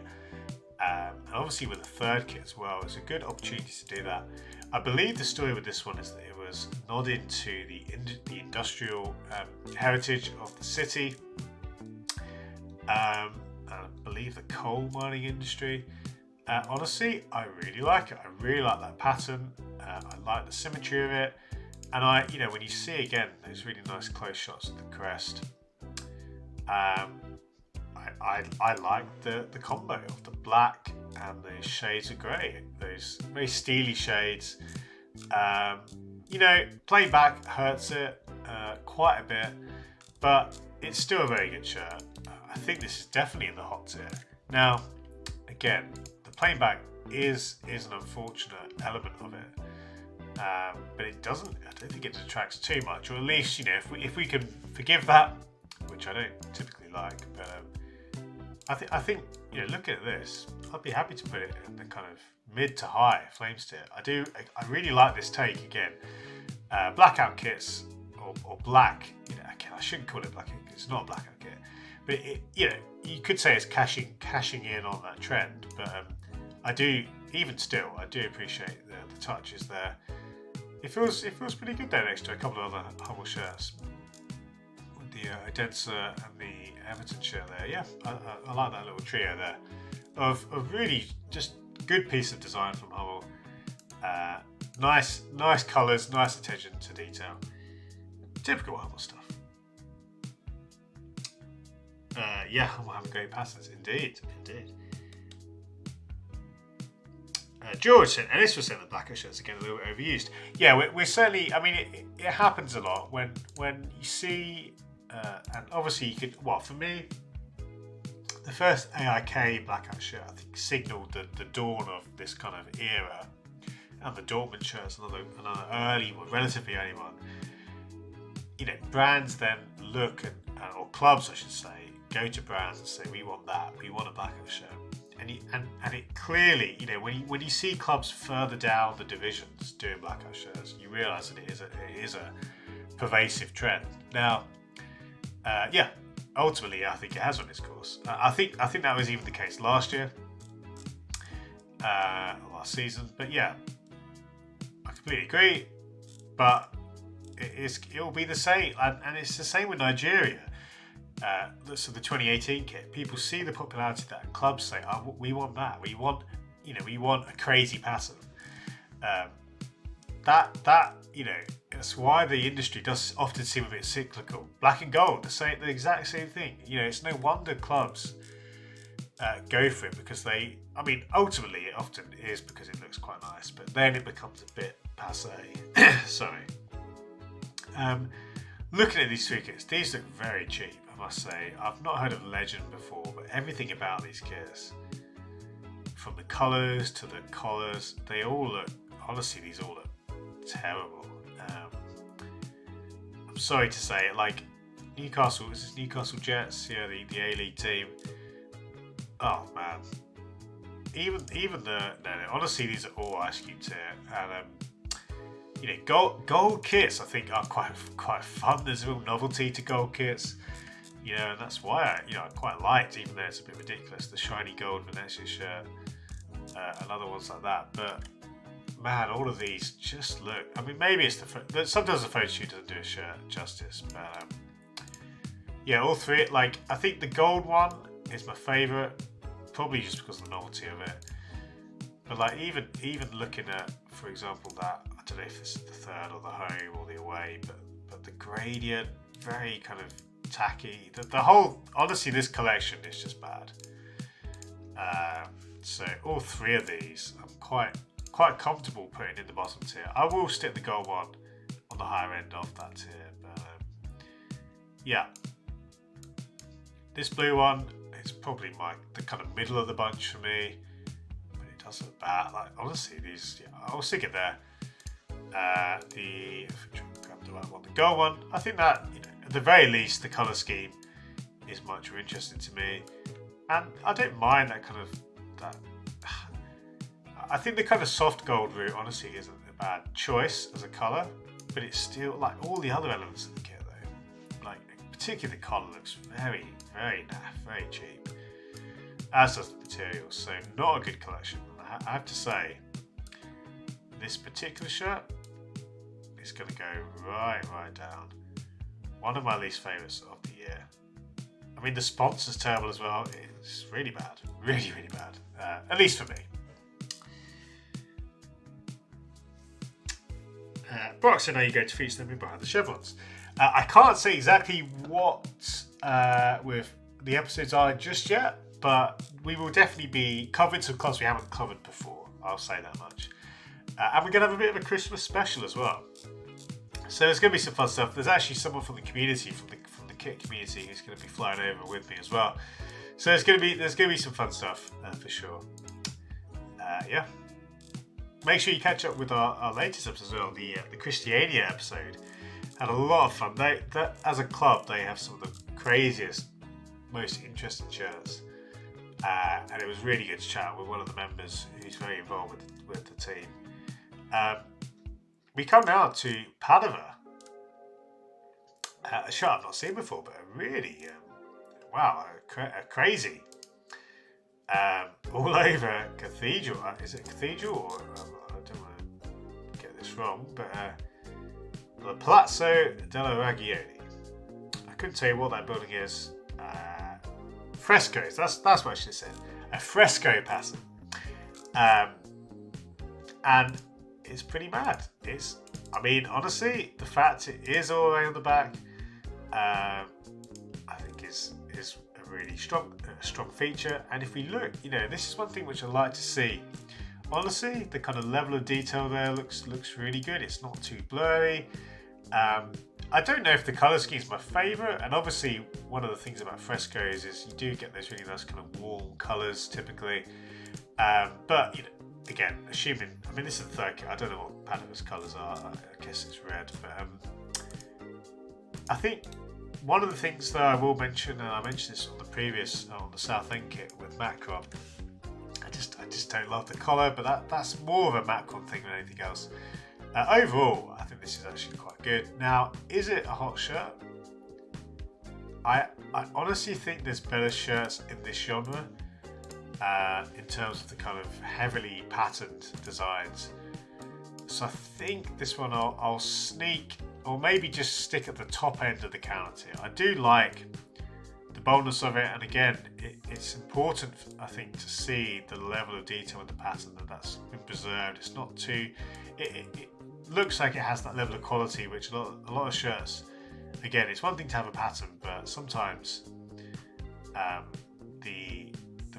And obviously with the third kit as well, it's a good opportunity to do that. I believe the story with this one is that it was nodded to the industrial heritage of the city. I believe the coal mining industry. Honestly, I really like it. I really like that pattern. I like the symmetry of it. And when you see again those really nice close shots of the crest, I like the combo of the black and the shades of grey, those very steely shades. Playing back hurts it quite a bit, but it's still a very good shirt. I think this is definitely in the hot tier. Now, again, the playing back is an unfortunate element of it, but I don't think it detracts too much, or at least, if we can forgive that, which I don't typically like, but I think look at this. I'd be happy to put it in the kind of mid to high flames tier. I really like this take again. Blackout kits or black. Again, I shouldn't call it blackout. It's not a blackout kit, but you could say it's cashing in on that trend. But I do appreciate the touches there. It feels pretty good there next to a couple of other Hummel shirts. The Odense and the Everton shirt there. Yeah, I like that little trio there of really just good piece of design from Hummel. Nice colours, nice attention to detail. Typical Hummel stuff. Hummel have great patterns, indeed. George said, and this was saying the blacker shirts again a little bit overused. Yeah, we're certainly. I mean, it happens a lot when you see. And obviously you could, for me, the first AIK blackout shirt, I think, signalled the dawn of this kind of era. And the Dortmund shirt's another early one, relatively early one. You know, brands then look at, or clubs I should say, go to brands and say, we want that, we want a blackout shirt. And it clearly, you know, when you see clubs further down the divisions doing blackout shirts, you realise that it is a pervasive trend. Now, ultimately, I think it has run its course. I think that was even the case last year, last season. But yeah, I completely agree. But it'll be the same, and it's the same with Nigeria. So the 2018 kit, people see the popularity of that, and clubs say, "Oh, we want that. We want a crazy pattern." That's why the industry does often seem a bit cyclical. Black and gold, the exact same thing. You know, it's no wonder clubs go for it, because ultimately it often is because it looks quite nice, but then it becomes a bit passé. Sorry. Looking at these three kits, these look very cheap, I must say. I've not heard of Legend before, but everything about these kits, from the colours to the collars, they all look, honestly, these all look terrible. I'm sorry to say it, like Newcastle Jets, yeah, the A-League team. Oh man, even honestly, these are all Ice Cube tier, and you know, gold kits I think are quite fun. There's a real novelty to gold kits, you know, and that's why I quite liked, even though it's a bit ridiculous, the shiny gold Venezia shirt and other ones like that. But man, all of these just look. I mean, maybe it's sometimes the photo shoot doesn't do a shirt justice, but yeah, all three. Like, I think the gold one is my favourite, probably just because of the novelty of it. But like, even looking at, for example, that, I don't know if this is the third or the home or the away, but the gradient, very kind of tacky. The whole, honestly, this collection is just bad. So all three of these, I'm quite comfortable putting in the bottom tier. I will stick the gold one on the higher end of that tier, but yeah, this blue one is probably the kind of middle of the bunch for me. Does look bad. Like, honestly, these, yeah, I'll stick it there. The right one, the gold one, I think that, you know, at the very least, the colour scheme is much more interesting to me, and I don't mind that kind of that. I think the kind of soft gold route, honestly, isn't a bad choice as a colour, but it's still, like, all the other elements of the kit though, like particularly the collar looks very, very naff, very cheap, as does the material. So not a good collection. I have to say, this particular shirt is going to go right down. One of my least favourites of the year. I mean, the sponsor's terrible as well. It's really bad, really bad. At least for me. Brock said, "Are you going to feature them in Behind the Chevrons?" I can't say exactly what with the episodes are just yet, but we will definitely be covering some clubs we haven't covered before. I'll say that much. And we're going to have a bit of a Christmas special as well. So there's going to be some fun stuff. There's actually someone from the community, from the kit community, who's going to be flying over with me as well. So there's going to be some fun stuff for sure. Yeah. Make sure you catch up with our latest episode as well, the Christiania episode. Had a lot of fun. They as a club, they have some of the craziest, most interesting shirts. And it was really good to chat with one of the members who's very involved with the team. We come now to Padova, a shirt I've not seen before, but a really, a crazy, all over cathedral. Is it cathedral or I don't want to get this wrong, but the Palazzo della Ragioni. I couldn't tell you what that building is. Frescoes, that's what I should have said. A fresco pattern. And it's pretty mad. I mean, honestly, the fact it is all the way on the back, I think is a really strong feature. And if we look, you know, this is one thing which I like to see. Honestly, the kind of level of detail there looks really good. It's not too blurry. I don't know if the colour scheme is my favourite, and obviously one of the things about frescoes is you do get those really nice kind of warm colours typically. But again, assuming, I mean, this is the third kit. I don't know what Padova's colours are. I guess it's red, but I think one of the things that I will mention, and I mentioned this on the previous, on the Southend kit with Macron, I just don't love the collar, but that's more of a Macron thing than anything else. Overall, I think this is actually quite good. Now, is it a hot shirt? I honestly think there's better shirts in this genre in terms of the kind of heavily patterned designs. So I think this one I'll sneak, or maybe just stick at the top end of the counter tier. I do like the boldness of it, and again, it's important, I think, to see the level of detail in the pattern that's been preserved. It's not too, it looks like it has that level of quality, which a lot of shirts, again, it's one thing to have a pattern, but sometimes the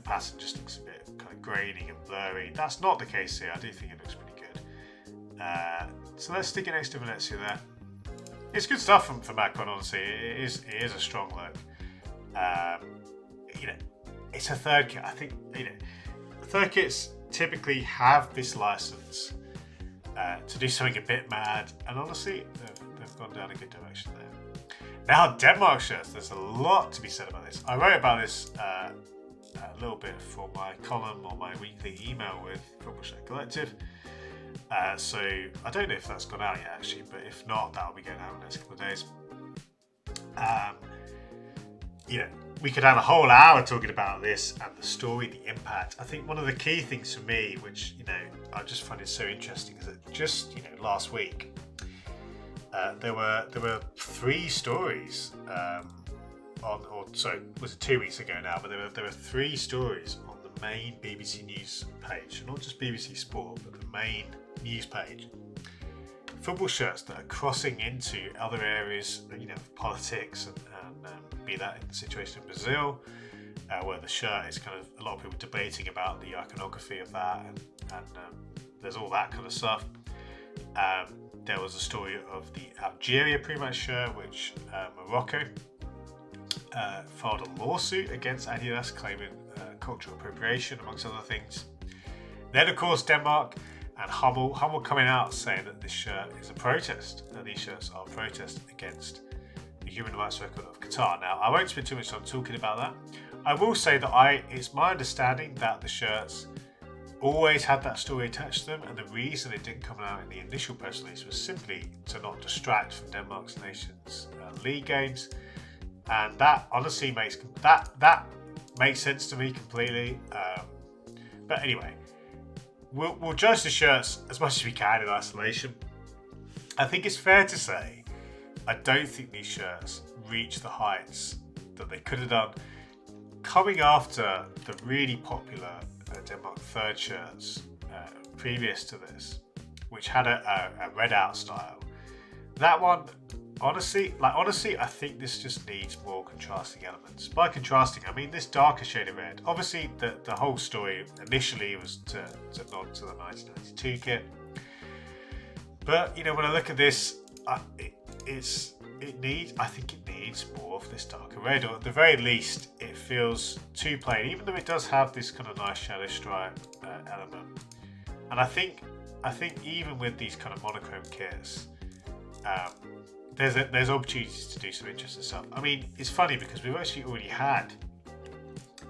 pattern just looks a bit kind of grainy and blurry. That's not the case here. I do think it looks pretty good. So let's stick it next to Venezia there. It's good stuff from Macron, honestly. It is a strong look. It's a third kit. I think third kits typically have this license to do something a bit mad, and honestly, they've gone down a good direction there. Now, Denmark shirts. There's a lot to be said about this. I wrote about this a little bit for my column or my weekly email with Football Shirt Collective. So I don't know if that's gone out yet, actually, but if not, that'll be going out in the next couple of days. We could have a whole hour talking about this and the story, the impact. I think one of the key things for me, which I just find it so interesting, is that just last week there were 3 stories was it 2 weeks ago now? But there were 3 stories on the main BBC News page, not just BBC Sport, but the main news page. Football shirts that are crossing into other areas, politics, and be that in the situation in Brazil, where the shirt is kind of a lot of people debating about the iconography of that, and there's all that kind of stuff. There was a story of the Algeria pre-match shirt, which Morocco filed a lawsuit against Adidas, claiming cultural appropriation, amongst other things. Then, of course, Denmark and Hummel coming out saying that this shirt is a protest, that these shirts are a protest against the human rights record of Qatar. Now, I won't spend too much time talking about that. I will say that it's my understanding that the shirts always had that story attached to them, and the reason it didn't come out in the initial press release was simply to not distract from Denmark's Nations League games, and that honestly makes sense to me completely. But anyway, we'll judge the shirts as much as we can in isolation. I think it's fair to say I don't think these shirts reach the heights that they could have done. Coming after the really popular Denmark third shirts previous to this, which had a red out style, that one, honestly, I think this just needs more contrasting elements. By contrasting, I mean this darker shade of red. Obviously, the whole story initially was to nod to the 1992 kit, but when I look at this, I think it needs more of this darker red, or at the very least, it feels too plain, even though it does have this kind of nice shadow stripe element. And I think even with these kind of monochrome kits, there's opportunities to do some interesting stuff. I mean, it's funny because we've actually already had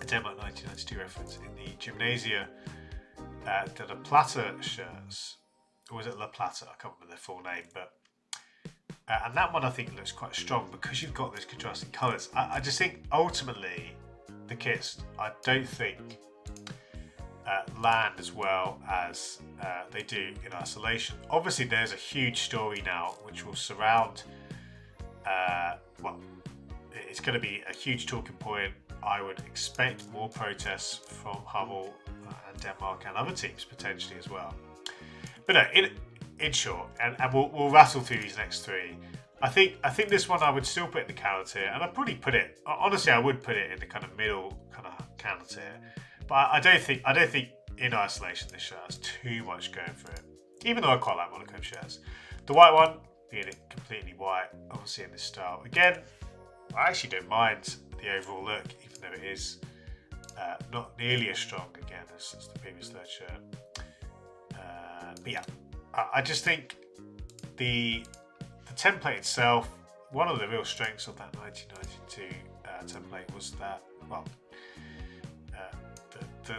a Denmark 1992 reference in the Gymnasia de La Plata shirts, or was it La Plata? I can't remember their full name, but and that one I think looks quite strong because you've got those contrasting colours. I just think ultimately the kits, I don't think land as well as they do in isolation. Obviously there's a huge story now which will surround, it's going to be a huge talking point. I would expect more protests from Hummel and Denmark and other teams potentially as well. But no, in short, and we'll rattle through these next 3. I think this one I would still put in the counter tier, and I'd probably put it, honestly, I would put it in the kind of middle kind of counter tier. But I don't think in isolation this shirt has too much going for it, even though I quite like monochrome shirts. The white one, being it completely white, obviously in this style. Again, I actually don't mind the overall look, even though it is not nearly as strong again as the previous third shirt. But yeah, I just think the template itself, one of the real strengths of that 1992 template was that, well,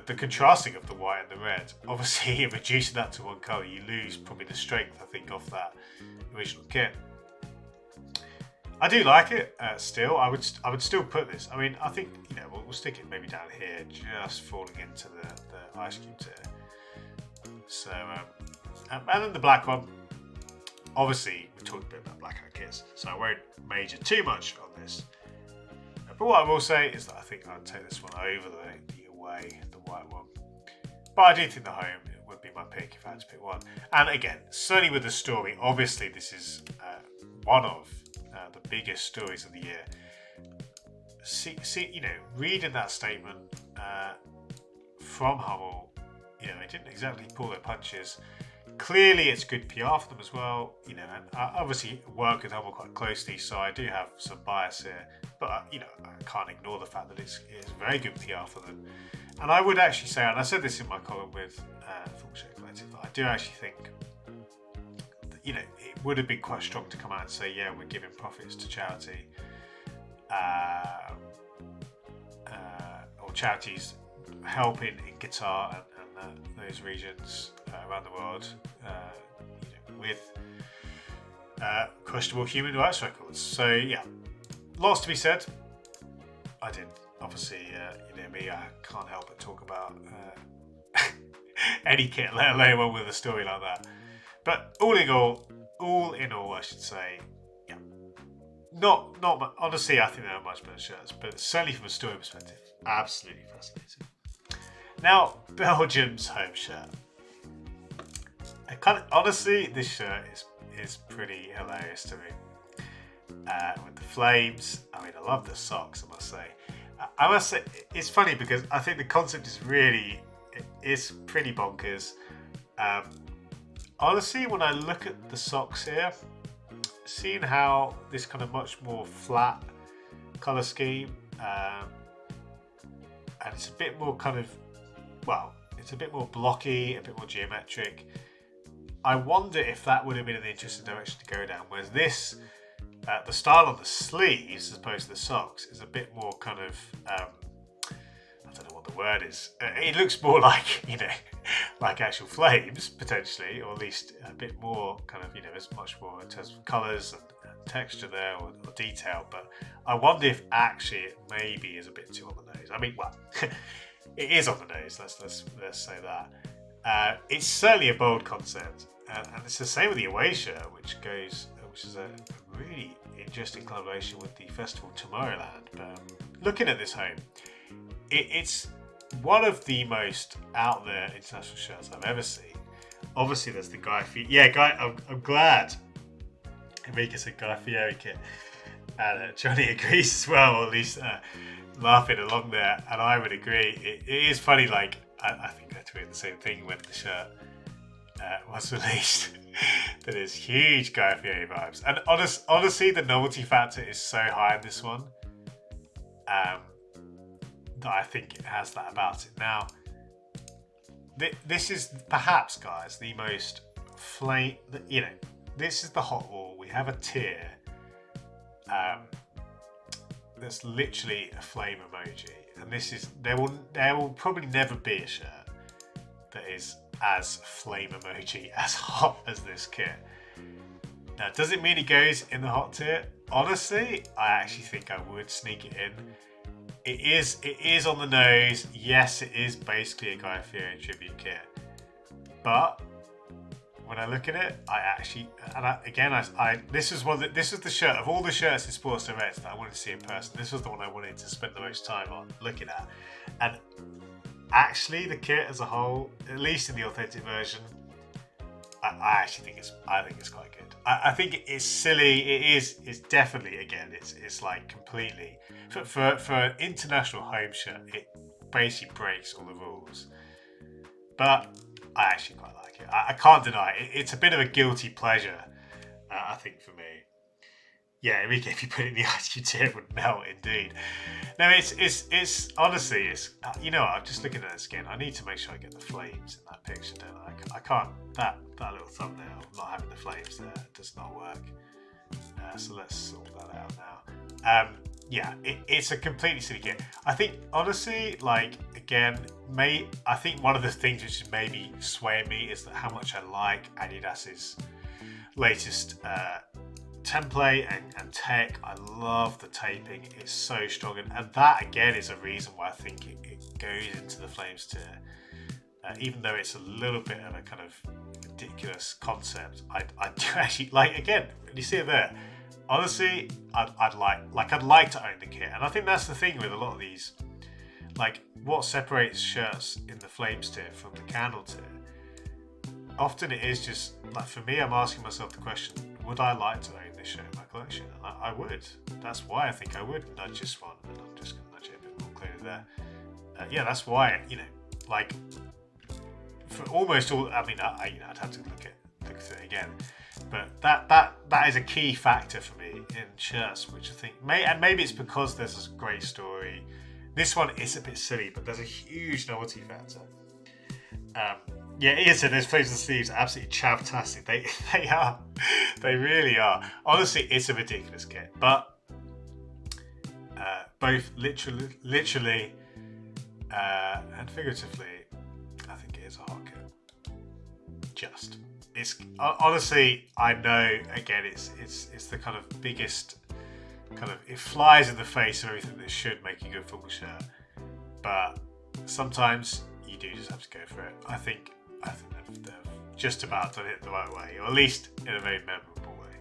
the contrasting of the white and the red. Obviously, reducing that to one colour, you lose probably the strength, I think, of that original kit. I do like it still. I would still put this. I mean, I think, you know, we'll stick it maybe down here, just falling into the ice cube tier. So, and then the black one. Obviously, we talked a bit about blackout kits, so I won't major too much on this. But what I will say is that I think I'd take this one over the away, the white one. But I do think the home would be my pick if I had to pick one. And again, certainly with the story, obviously this is one of the biggest stories of the year. See, you know, reading that statement from Hummel, you know, they didn't exactly pull their punches. Clearly, it's good PR for them as well, you know, and I obviously work with Hummel quite closely, so I do have some bias here. But you know, I can't ignore the fact that it's very good PR for them. And I would actually say, and I said this in my column with Full Shirt Collective, I do actually think that, you know, it would have been quite strong to come out and say, yeah, we're giving profits to charity, or charities helping in Qatar and those regions around the world, you know, with questionable human rights records. So yeah, lots to be said. I did, obviously, you know me, I can't help but talk about any kit, let alone one with a story like that. But all in all, I should say, yeah, not honestly, I think there are much better shirts, but certainly from a story perspective, absolutely fascinating. Now, Belgium's home shirt. Honestly, this shirt is pretty hilarious to me. With the flames, I mean, I love the socks, I must say. It's funny because I think the concept is pretty bonkers. Honestly, when I look at the socks here, seeing how this kind of much more flat colour scheme, and it's a bit more kind of, well, it's a bit more blocky, a bit more geometric. I wonder if that would have been an interesting direction to go down. Whereas this, the style on the sleeves as opposed to the socks, is a bit more kind of, I don't know what the word is. It looks more like, you know, like actual flames potentially, or at least a bit more kind of, you know, there's much more in terms of colours and texture there, or detail. But I wonder if actually it maybe is a bit too on the nose. I mean, well, it is on the nose. Let's say that. It's certainly a bold concept, and it's the same with the away shirt, which is a really interesting collaboration with the festival Tomorrowland. But looking at this home, it's one of the most out there international shirts I've ever seen. Obviously, there's the Guy Fieri. Yeah, I'm glad Enrique said Guy Fieri kit, and Johnny agrees as well, or at least laughing along there. And I would agree. It is funny. Like I think I tweeted the same thing when the shirt was released. That is huge Guy Fieri vibes, and honestly, the novelty factor is so high in this one. That I think it has that about it. Now, this is perhaps, guys, the most flame. You know, this is the hot wall. We have a tier that's literally a flame emoji, and this is there will probably never be a shirt that is as flame emoji as hot as this kit. Now, does it mean it goes in the hot tier? Honestly, I actually think I would sneak it in. It is on the nose. Yes, it is basically a Guy Fieri tribute kit. But when I look at it, I actually, and this was the shirt of all the shirts in Sports Direct that I wanted to see in person. This was the one I wanted to spend the most time on looking at. And actually, the kit as a whole, at least in the authentic version, I think it's quite good. I think it's silly. It's definitely, again, it's like completely for an international home shirt. It basically breaks all the rules, but I actually quite like it. I can't deny it. It's a bit of a guilty pleasure I think for me. Yeah, if you put it in the ice cube tin, it would melt indeed. No, it's honestly, it's you know, I'm just looking at this again. I need to make sure I get the flames in that picture, don't I? I can't. That little thumbnail, not having the flames there, does not work. So let's sort that out now. Yeah, it's a completely silly kit. I think honestly, like again, I think one of the things which is maybe swaying me is that how much I like Adidas's latest template and tech. I love the taping, it's so strong, and that again is a reason why I think it goes into the flames tier, even though it's a little bit of a kind of ridiculous concept. I do actually like, again, you see it there, honestly, I'd like to own the kit, and I think that's the thing with a lot of these, like what separates shirts in the flames tier from the candle tier. Often it is just like, for me, I'm asking myself the question, would I like to own this shirt in my collection? And I would. That's why I think I would nudge this one, and I'm just going to nudge it a bit more clearly there. Yeah, that's why, you know, like for almost all, I mean, I'd have to look through it again, but that is a key factor for me in shirts, which I think maybe it's because there's a great story. This one is a bit silly, but there's a huge novelty factor. Yeah, it is. Those flames and sleeves are absolutely chavtastic. They are. They really are. Honestly, it's a ridiculous kit, but both literally and figuratively, I think it is a hot kit. It's honestly, I know. Again, it's the kind of biggest kind of, it flies in the face of everything that should make a good football shirt, but sometimes you do just have to go for it. I think they've just about done it the right way, or at least in a very memorable way.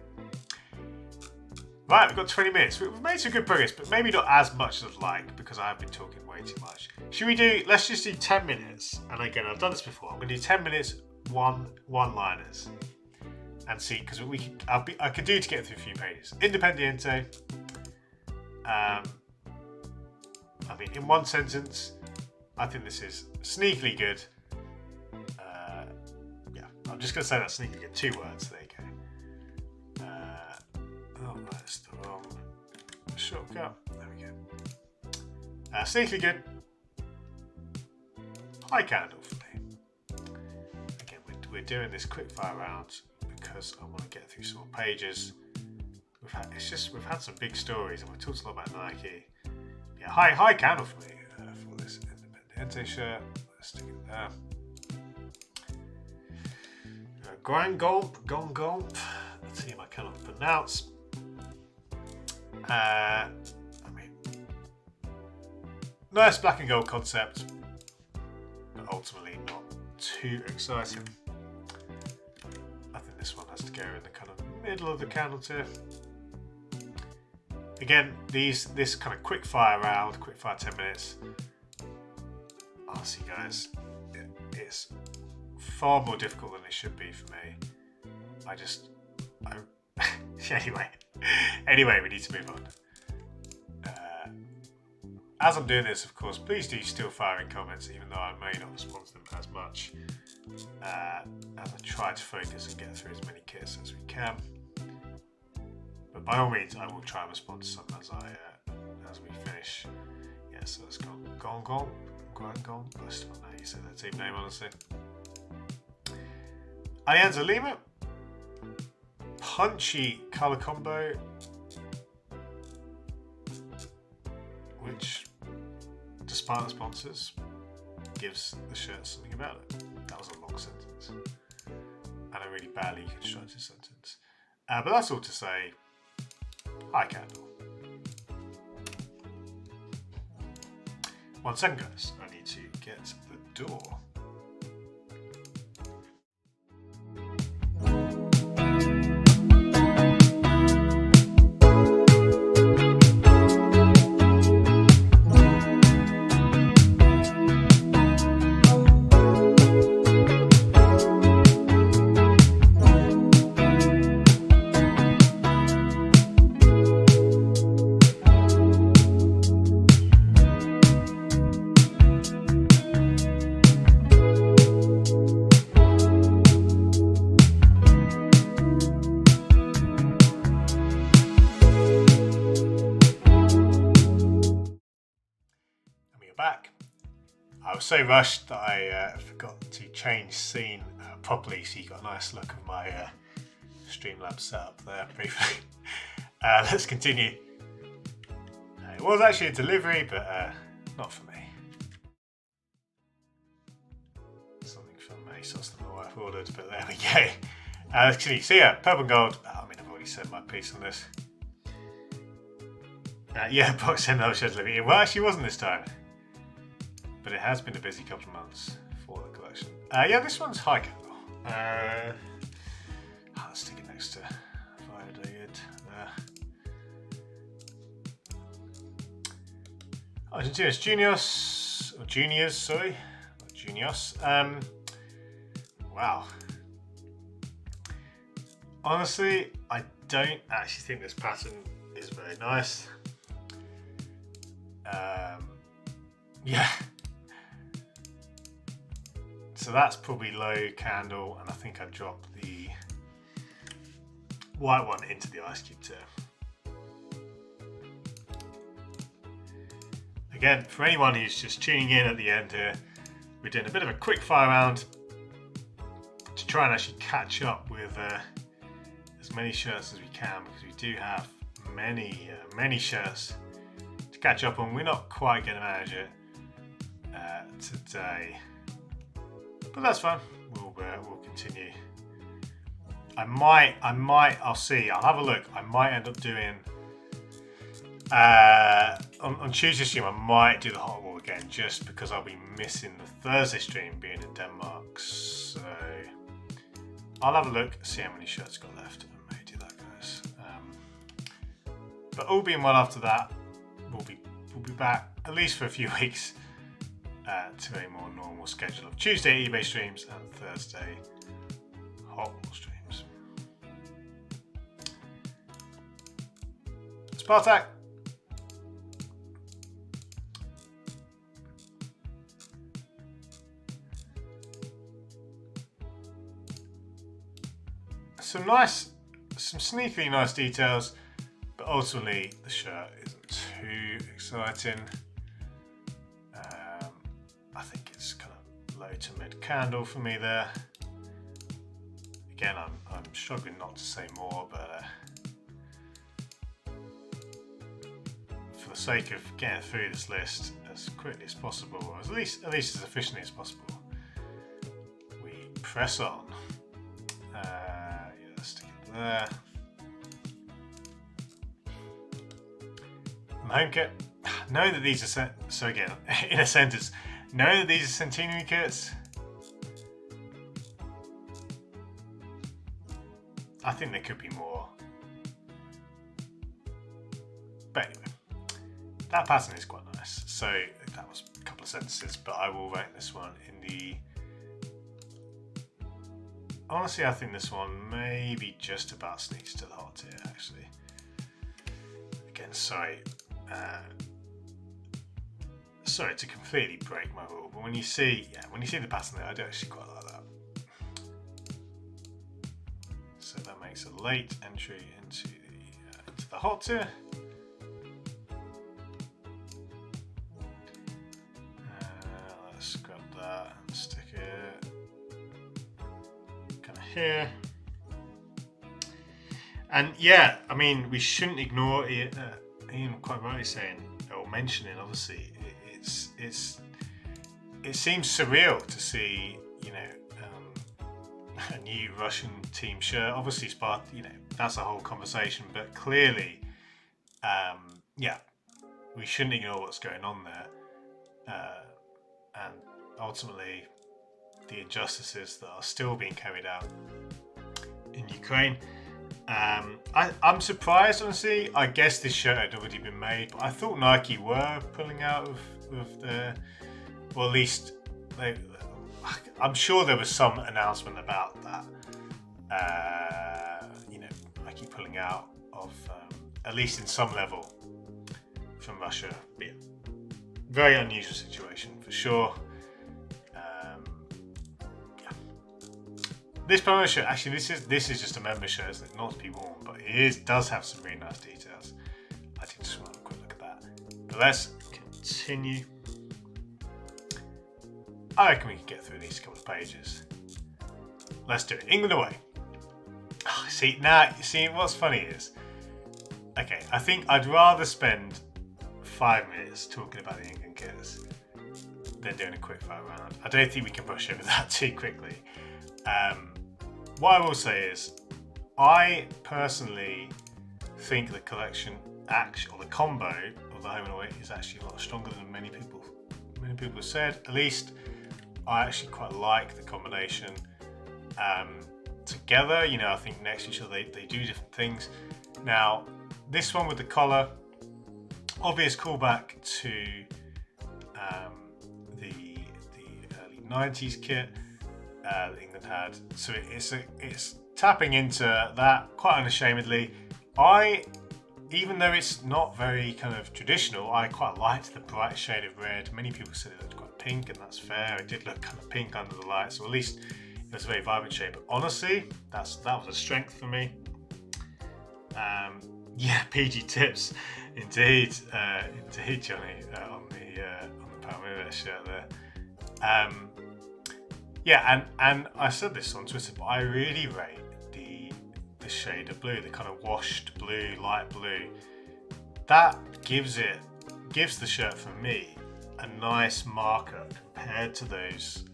Right, we've got 20 minutes. We've made some good progress, but maybe not as much as I'd like, because I have been talking way too much. Should we let's just do 10 minutes, and again, I've done this before. I'm going to do 10 minutes, one-liners, and see, because I could do to get through a few pages. Independiente. I mean, in one sentence, I think this is sneakily good. Yeah, I'm just going to say that sneakily good. 2 words. There you go. Oh, that's the wrong shortcut. There we go. Sneakily good. High candle for me. Again, we're doing this quick fire round because I want to get through some more pages. We've had some big stories, and we've talked a lot about Nike. Yeah, high candle for me for this Independiente shirt. Let's stick it there. Gongolp. A team I cannot pronounce. I mean, nice black and gold concept, but ultimately not too exciting. I think this one has to go in the kind of middle of the candle tier. Again, this kind of quick fire 10 minutes. Honestly, guys, it's far more difficult than it should be for me. Anyway, we need to move on. As I'm doing this, of course, please do still fire in comments, even though I may not respond to them as much, as I try to focus and get through as many kits as we can. But by all means, I will try and respond to some as we finish. Yeah, so let's go. Gong. I still don't know how you say that team name, honestly. Alianza Lima. Punchy colour combo, which, despite the sponsors, gives the shirt something about it. That was a long sentence, and a really badly constructed sentence. But that's all to say, high candle. 1 second, guys. I need to get the door. so rushed that I forgot to change scene properly, so you got a nice look of my Streamlabs setup there briefly. Let's continue. It was actually a delivery, but not for me. Something from ASOS that my wife ordered, but there we go. Let's continue. So yeah, purple and gold. I mean, I've already said my piece on this. Yeah, box and another shirt delivery. Well, actually, it wasn't this time, but it has been a busy couple of months for the collection. Yeah, this one's high candle. Let's stick it next to Fire David there. Argentinos Juniors, sorry, not Juniors. Wow. Honestly, I don't actually think this pattern is very nice. Yeah. So that's probably low candle, and I think I've dropped the white one into the ice cube too. Again, for anyone who's just tuning in at the end here, we're doing a bit of a quick fire round to try and actually catch up with as many shirts as we can, because we do have many shirts to catch up on. We're not quite going to manage it today, but that's fine. We'll continue. I'll see. I'll have a look. I might end up doing on Tuesday stream. I might do the hot wall again, just because I'll be missing the Thursday stream being in Denmark. So I'll have a look, see how many shirts got left, and maybe do that, guys. But all being well, after that, we'll be back at least for a few weeks to a more normal schedule of Tuesday eBay streams and Thursday hot wall streams. Spartak. Some sneakily nice details, but ultimately the shirt isn't too exciting. I think it's kind of low to mid candle for me there. Again, I'm struggling not to say more, but for the sake of getting through this list as quickly as possible, or at least as efficiently as possible, we press on. Let's stick it there. The home kit. Know that these are so again, in a sentence, know that these are centenary kits. I think there could be more. But anyway, that pattern is quite nice. So that was a couple of sentences, but I will rank this one in the... Honestly, I think this one maybe just about sneaks to the hot tier, actually. Again, sorry to completely break my rule, but when you see the pattern there, I do actually quite like that. So that makes a late entry into the hot tier. Let's grab that and stick it kind of here. And yeah, I mean, we shouldn't ignore it. Ian quite rightly saying, or mentioning, obviously, it seems surreal to see, a new Russian team shirt. Obviously, that's a whole conversation, but clearly, we shouldn't ignore what's going on there, and ultimately, the injustices that are still being carried out in Ukraine. I'm surprised, honestly. I guess this shirt had already been made, but I thought Nike were pulling out of the, or at least I'm sure there was some announcement about that. Nike pulling out of at least in some level from Russia. But yeah, very unusual situation for sure. This promo shirt, actually, this is just a member shirt, it's not to be worn, but it does have some really nice details. I think just want to have a quick look at that. But let's continue. I reckon we can get through these couple of pages. Let's do it. England away. Oh, see, what's funny is, okay, I think I'd rather spend 5 minutes talking about the England kits than doing a quick fire round. I don't think we can brush over that too quickly. What I will say is, I personally think the collection or the combo of the home and away is actually a lot stronger than many people have said. At least I actually quite like the combination together. You know, I think next to each other they do different things. Now, this one with the collar, obvious callback to the early 90s kit that England had. So it's tapping into that quite unashamedly. Even though it's not very kind of traditional, I quite liked the bright shade of red. Many people said it looked quite pink, and that's fair. It did look kind of pink under the lights, or at least it was a very vibrant shade. But honestly, that was a strength for me. Yeah, PG tips, indeed, Johnny, on the Palmeiras shirt there. Yeah, and I said this on Twitter, but I really rate the shade of blue, the kind of washed blue, light blue. That gives the shirt for me a nice marker compared to those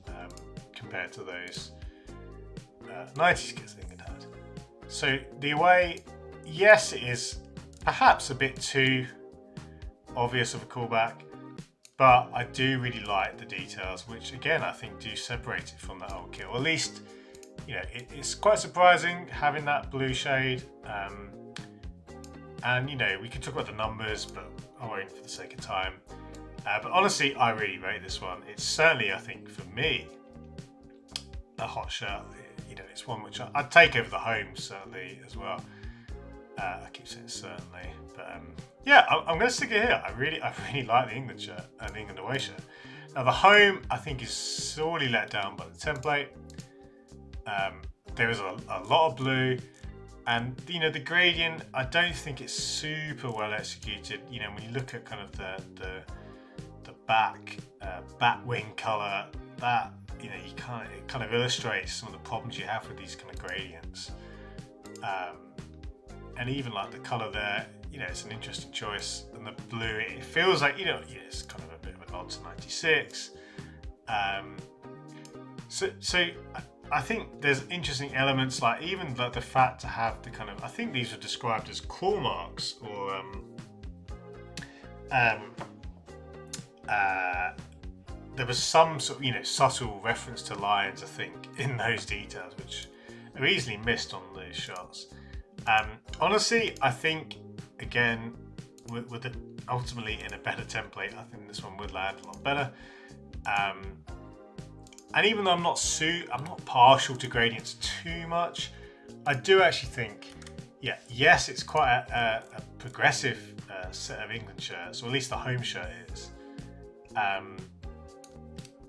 90s kits that England had. So the away, yes, it is perhaps a bit too obvious of a callback, but I do really like the details, which again I think do separate it from that old kit. Or at least, you know, it's quite surprising having that blue shade. And you know, we can talk about the numbers, but I won't for the sake of time. But honestly, I really rate this one. It's certainly, I think, for me, a hot shirt. You know, it's one which I'd take over the home, certainly, as well. I keep saying certainly, but yeah, I'm going to stick it here. I really like the England shirt and the England away shirt. Now the home, I think, is sorely let down by the template. There is a lot of blue, and you know, the gradient, I don't think it's super well executed. You know, when you look at kind of the bat wing color, that, you know, it kind of illustrates some of the problems you have with these kind of gradients. And even like the color there, you know, it's an interesting choice. And the blue, it feels like, you know, yeah, it's kind of a bit of a nod to 96. So I think there's interesting elements, like even like the fact to have the kind of, I think these are described as claw marks, or there was some sort of, you know, subtle reference to lines, I think, in those details, which are easily missed on those shots. Honestly, I think, again, with it ultimately in a better template, I think this one would land a lot better. And even though I'm not partial to gradients too much, I do actually think, yeah, yes, it's quite a progressive set of England shirts, or at least the home shirt is.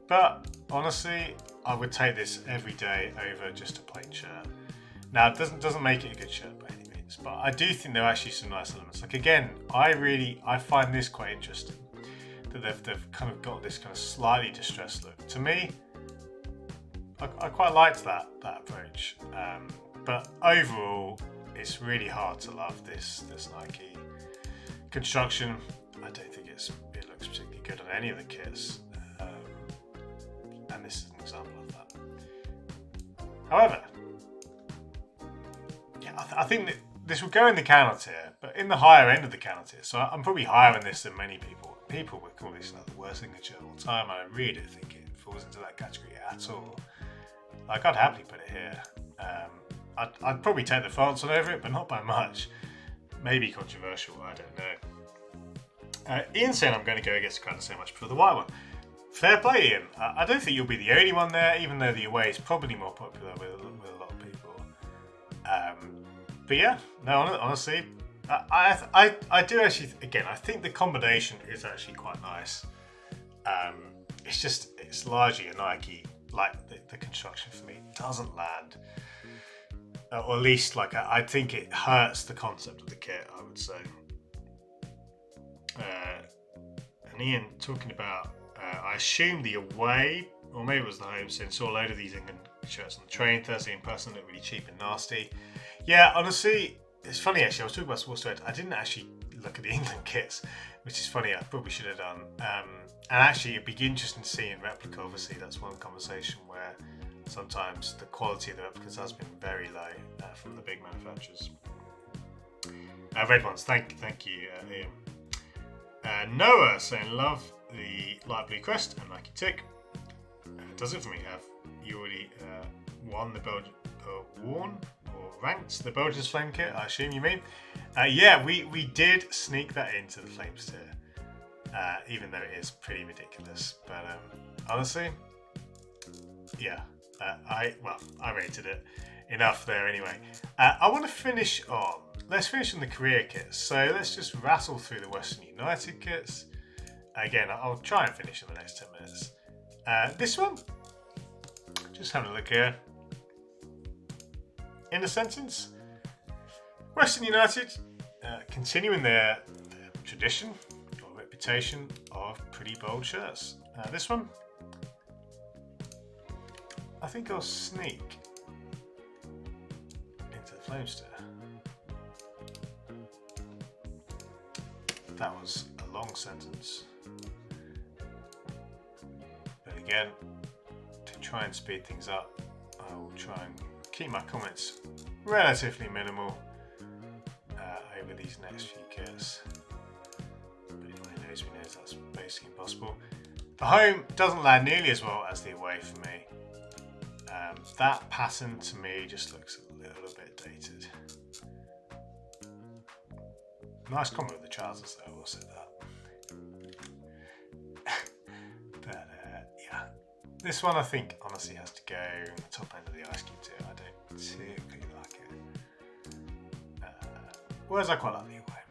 But honestly, I would take this every day over just a plain shirt. Now, it doesn't make it a good shirt by any means, but I do think there are actually some nice elements. Like, again, I find this quite interesting, that they've kind of got this kind of slightly distressed look. To me, I quite liked that approach. But overall, it's really hard to love this Nike construction. I don't think it looks particularly good on any of the kits. And this is an example of that. However, yeah, I think that this will go in the counter tier, but in the higher end of the counter tier. So I'm probably higher in this than many people. People would call this like the worst English shirt of all time. I really don't think it falls into that category at all. Like, I'd happily put it here. I'd probably take the France one over it, but not by much. Maybe controversial, I don't know. Ian saying I'm going to go against the crowd so much for the white one. Fair play, Ian. I don't think you'll be the only one there, even though the away is probably more popular with a lot of people. But yeah, no, honestly, I do actually, again, I think the combination is actually quite nice. It's largely a Nike, like the construction for me doesn't land. Or at least, like, I think it hurts the concept of the kit, I would say. And Ian talking about, I assume the away or maybe it was the home sin, saw a load of these England shirts on the train Thursday in person, looked really cheap and nasty. Yeah, honestly, it's funny actually, I was talking about sports red, I didn't actually look at the England kits, which is funny, I probably should have done. And actually it'd be interesting to see in replica, obviously that's one conversation where sometimes the quality of the replicas has been very low from the big manufacturers. Red ones, thank you, Ian. Noah saying, love the light blue crest and Nike tick. Does it for me. Have you already won the worn or ranked the Belgians flame kit? I assume you mean. Yeah, we did sneak that into the flames tier, even though it is pretty ridiculous. But honestly, yeah, I rated it enough there anyway. I want to finish on. Let's finish on the career kits. So let's just rattle through the Western United kits. Again, I'll try and finish in the next 10 minutes. This one, just having a look here. In a sentence, Western United continuing their tradition or reputation of pretty bold shirts. This one, I think I'll sneak into the Flamester. That was a long sentence. But again, to try and speed things up, I will try and keep my comments relatively minimal over these next few kits. But anyone knows me knows that's basically impossible. The home doesn't land nearly as well as the away for me. That pattern to me just looks a little bit dated. Nice combo with the trousers though, I will say that. But yeah, this one I think honestly has to go in the top end of the Ice Cube tier. I don't particularly like it. Whereas I quite like the away.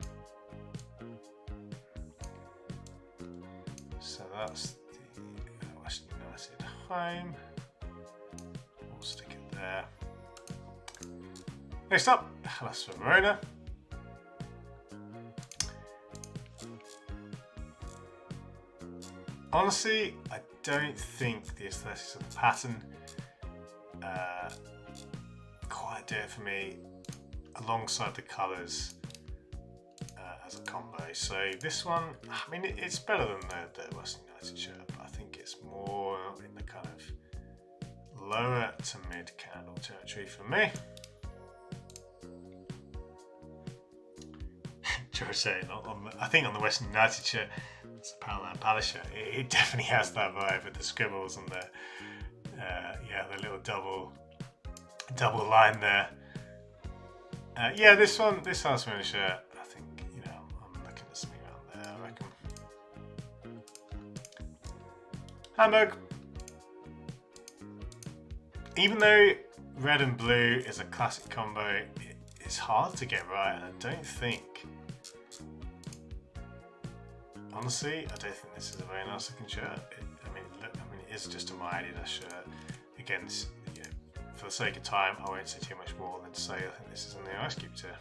So that's the Western United home. We'll stick it there. Next up, Hellas Verona. Honestly, I don't think the aesthetics of the pattern quite do it for me alongside the colours as a combo. So this one, I mean, it's better than the Western United shirt, but I think it's more in the kind of lower to mid candle territory for me. George saying, I think on the Western United shirt, it's a Poundland Palace shirt. It definitely has that vibe with the scribbles and the the little double line there. Yeah, this House Winner shirt, I think, I'm looking at something around there, I reckon. Hamburg. Even though red and blue is a classic combo, it's hard to get right, and I don't think. Honestly, I don't think this is a very nice looking shirt. It is just a my Adidas shirt. Again, for the sake of time, I won't say too much more than to say I think this is in the Ice Cube tier.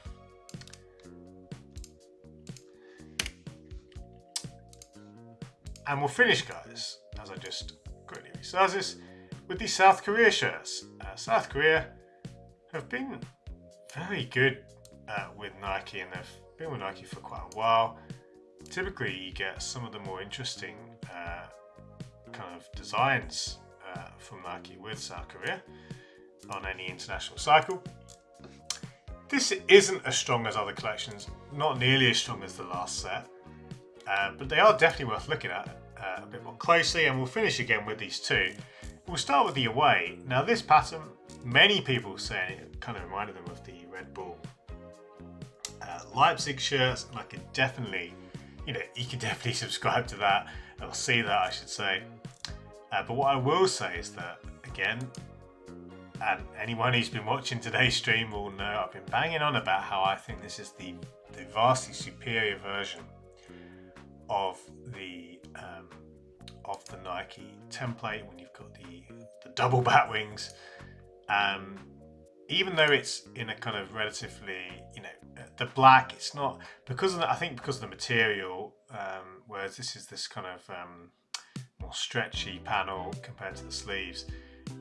And we'll finish, guys, as I just quickly resize this, with the South Korea shirts. South Korea have been very good with Nike, and they've been with Nike for quite a while. Typically, you get some of the more interesting kind of designs from Nike with South Korea on any international cycle. This isn't as strong as other collections, not nearly as strong as the last set, but they are definitely worth looking at a bit more closely, and we'll finish again with these two. We'll start with the away. Now this pattern, many people say it kind of reminded them of the Red Bull Leipzig shirts, and I could definitely, you can definitely subscribe to that, or see that I should say. But what I will say is that, again, and anyone who's been watching today's stream will know I've been banging on about how I think this is the vastly superior version of the Nike template when you've got the double bat wings. Even though it's in a kind of relatively, the black, it's not, because of the material, whereas this is this kind of more stretchy panel compared to the sleeves,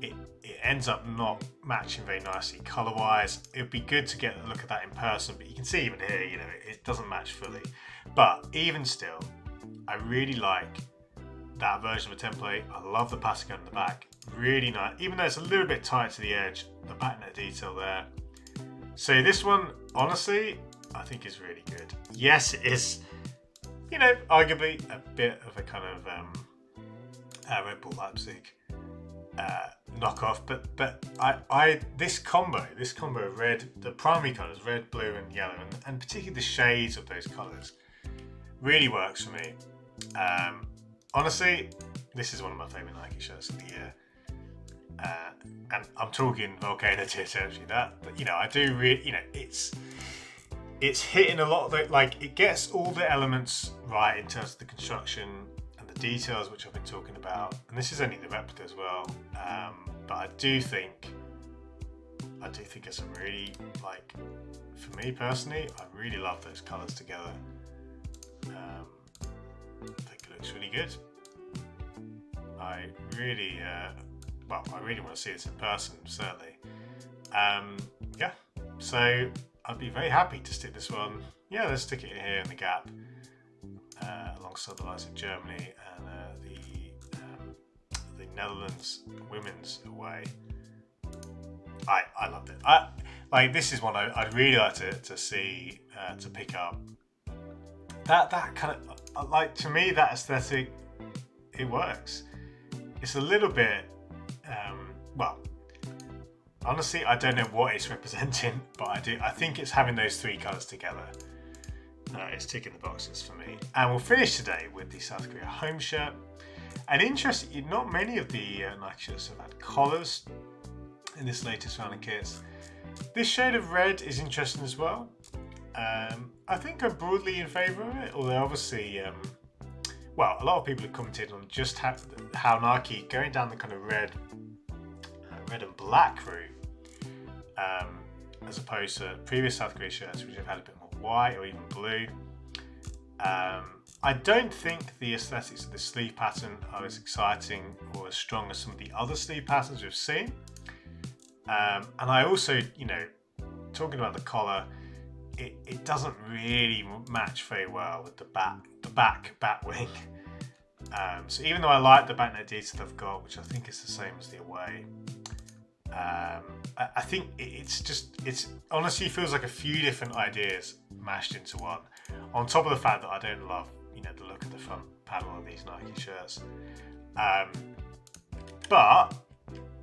it ends up not matching very nicely color-wise. It would be good to get a look at that in person, but you can see even here, it doesn't match fully. But even still, I really like that version of a template. I love the patagon in the back, really nice. Even though it's a little bit tight to the edge, the back net detail there. So this one, honestly, I think is really good. Yes, it is, arguably a bit of a kind of Red Bull Leipzig knockoff, but I this combo of red, the primary colours, red, blue and yellow, and particularly the shades of those colours, really works for me. Honestly, this is one of my favourite Nike shirts of the year. And I'm talking Volcano tier territory. I do really, it's hitting a lot of the, it gets all the elements right in terms of the construction and the details, which I've been talking about. And this is only the replica as well. But I do think it's a really, for me personally, I really love those colours together. I think it looks really good. I really want to see this in person, certainly. So I'd be very happy to stick this one. Yeah, let's stick it here in the Gap, alongside the likes of Germany and the Netherlands women's away. I loved it. This is one I'd really like to see, to pick up. That kind of, to me, that aesthetic, it works. It's a little bit, honestly, I don't know what it's representing, but I think it's having those three colours together. It's ticking the boxes for me. And we'll finish today with the South Korea home shirt. And interestingly, not many of the Nike shirts have had collars in this latest round of kits. This shade of red is interesting as well. I think I'm broadly in favour of it, although obviously, a lot of people have commented on just how Nike going down the kind of red and black route, as opposed to previous South Korea shirts, which have had a bit more white or even blue. I don't think the aesthetics of the sleeve pattern are as exciting or as strong as some of the other sleeve patterns we've seen. And I also, talking about the collar, it doesn't really match very well with the back wing. So even though I like the back net detail they've got, which I think is the same as the away, I think it's honestly feels like a few different ideas mashed into one. On top of the fact that I don't love, the look of the front panel on these Nike shirts. But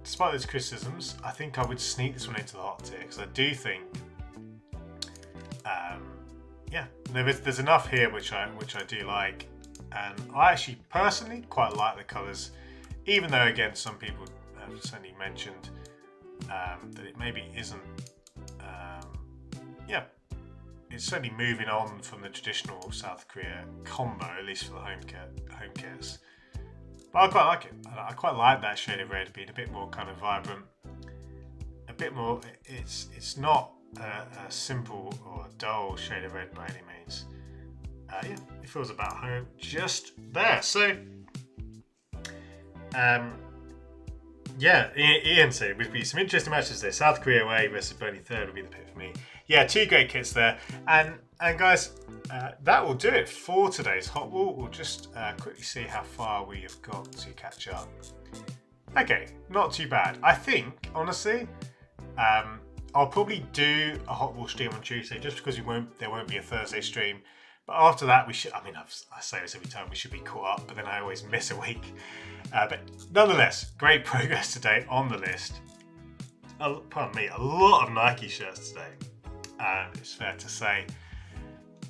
despite those criticisms, I think I would sneak this one into the hot tier, because I do think, there's enough here which I do like, and I actually personally quite like the colours, even though again some people have certainly mentioned that it maybe isn't. It's certainly moving on from the traditional South Korea combo, at least for the home kits. But I quite like it. I quite like that shade of red being a bit more kind of vibrant, a bit more. It's not a simple or a dull shade of red by any means. It feels about home just there. So, Ian said would be some interesting matches there. South Korea away versus Burnley third would be the pick for me. Yeah, two great kits there. And guys, that will do it for today's Hot Wall. We'll just quickly see how far we have got to catch up. Okay, not too bad. I think, honestly, I'll probably do a Hot Wall stream on Tuesday, just because there won't be a Thursday stream. But after that, we should. I say this every time, we should be caught up, but then I always miss a week. But nonetheless, great progress today on the list. Pardon me, a lot of Nike shirts today. It's fair to say,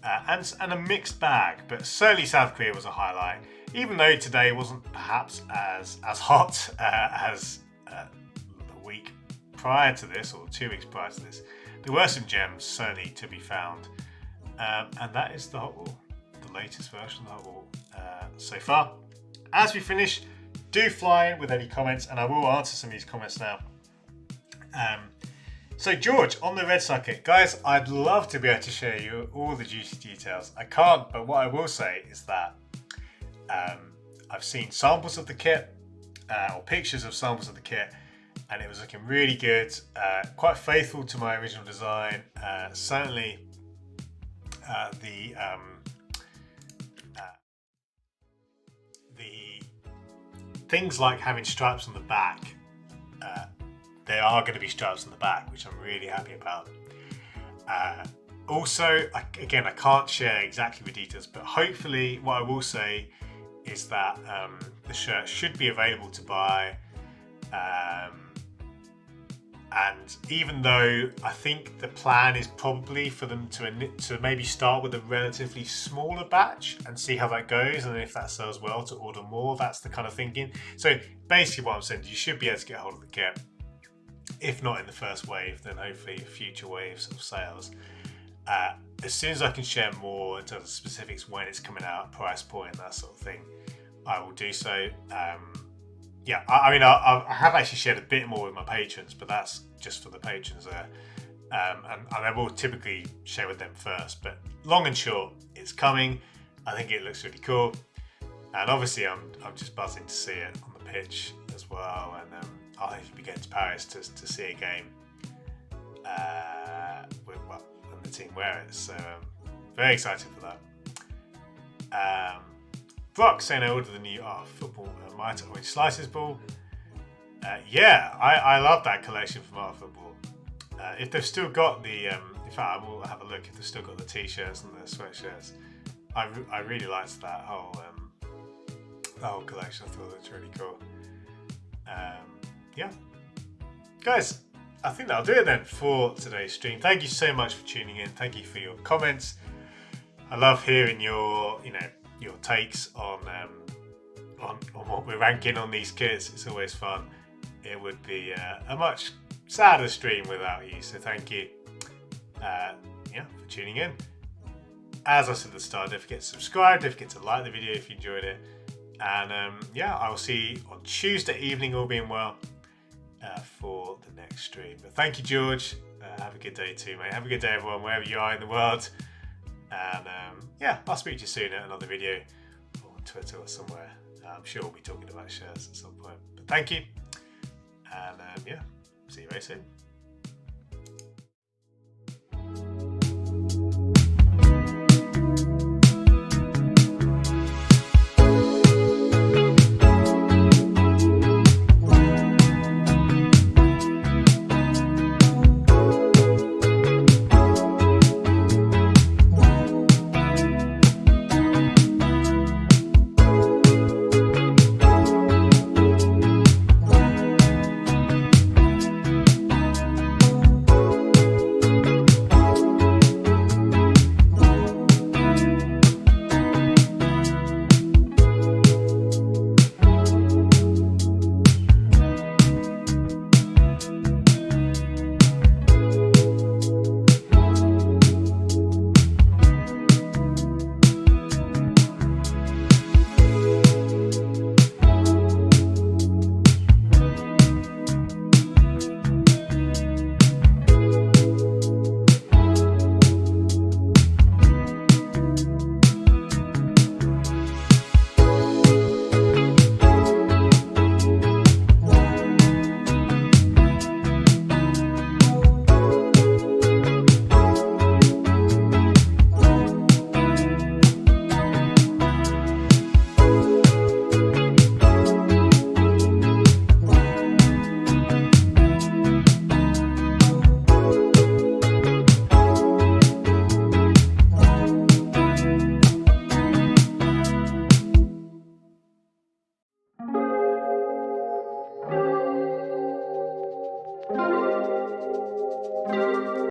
and a mixed bag. But certainly South Korea was a highlight, even though today wasn't perhaps as hot as the week prior to this, or 2 weeks prior to this. There were some gems certainly to be found. And that is the Hot Wall, the latest version of the Hot Wall so far. As we finish, do fly in with any comments, and I will answer some of these comments now. So George, on the Red Star kit, guys, I'd love to be able to share you all the juicy details. I can't, but what I will say is that I've seen samples of the kit, or pictures of samples of the kit, and it was looking really good, quite faithful to my original design. Certainly the things like having stripes on the back, there are going to be stripes on the back, which I'm really happy about. Also, again, I can't share exactly the details, but hopefully what I will say is that the shirt should be available to buy. And even though I think the plan is probably for them to maybe start with a relatively smaller batch and see how that goes, and if that sells well, to order more. That's the kind of thinking. So basically what I'm saying is you should be able to get hold of the kit. If not in the first wave, then hopefully future waves of sales. As soon as I can share more in terms of specifics, when it's coming out, price point, that sort of thing, I will do so. Yeah, I mean, I have actually shared a bit more with my patrons, but that's just for the patrons there. And I will typically share with them first. But long and short, it's coming. I think it looks really cool. And obviously, I'm just buzzing to see it on the pitch as well. And I'll hopefully be getting to Paris to see a game when the team wear it. So very excited for that. Brock saying I ordered the new Art of Football Mitre Orange Slices ball. Yeah, I love that collection from Art of Football. If they've still got the, in fact, I will have a look if they've still got the t-shirts and the sweatshirts. I really liked that whole collection. I thought it was really cool. Yeah, guys, I think that'll do it then for today's stream. Thank you so much for tuning in. Thank you for your comments. I love hearing your takes on what we're ranking on these kits. It's always fun. It would be a much sadder stream without you, so thank you for tuning in. As I said at the start, don't forget to subscribe, don't forget to like the video if you enjoyed it, and I will see you on Tuesday evening, all being well, for the next stream. But thank you, George. Have a good day too, mate. Have a good day, everyone, wherever you are in the world. And I'll speak to you soon at another video on Twitter or somewhere. I'm sure we'll be talking about shirts at some point. But thank you. And see you very soon.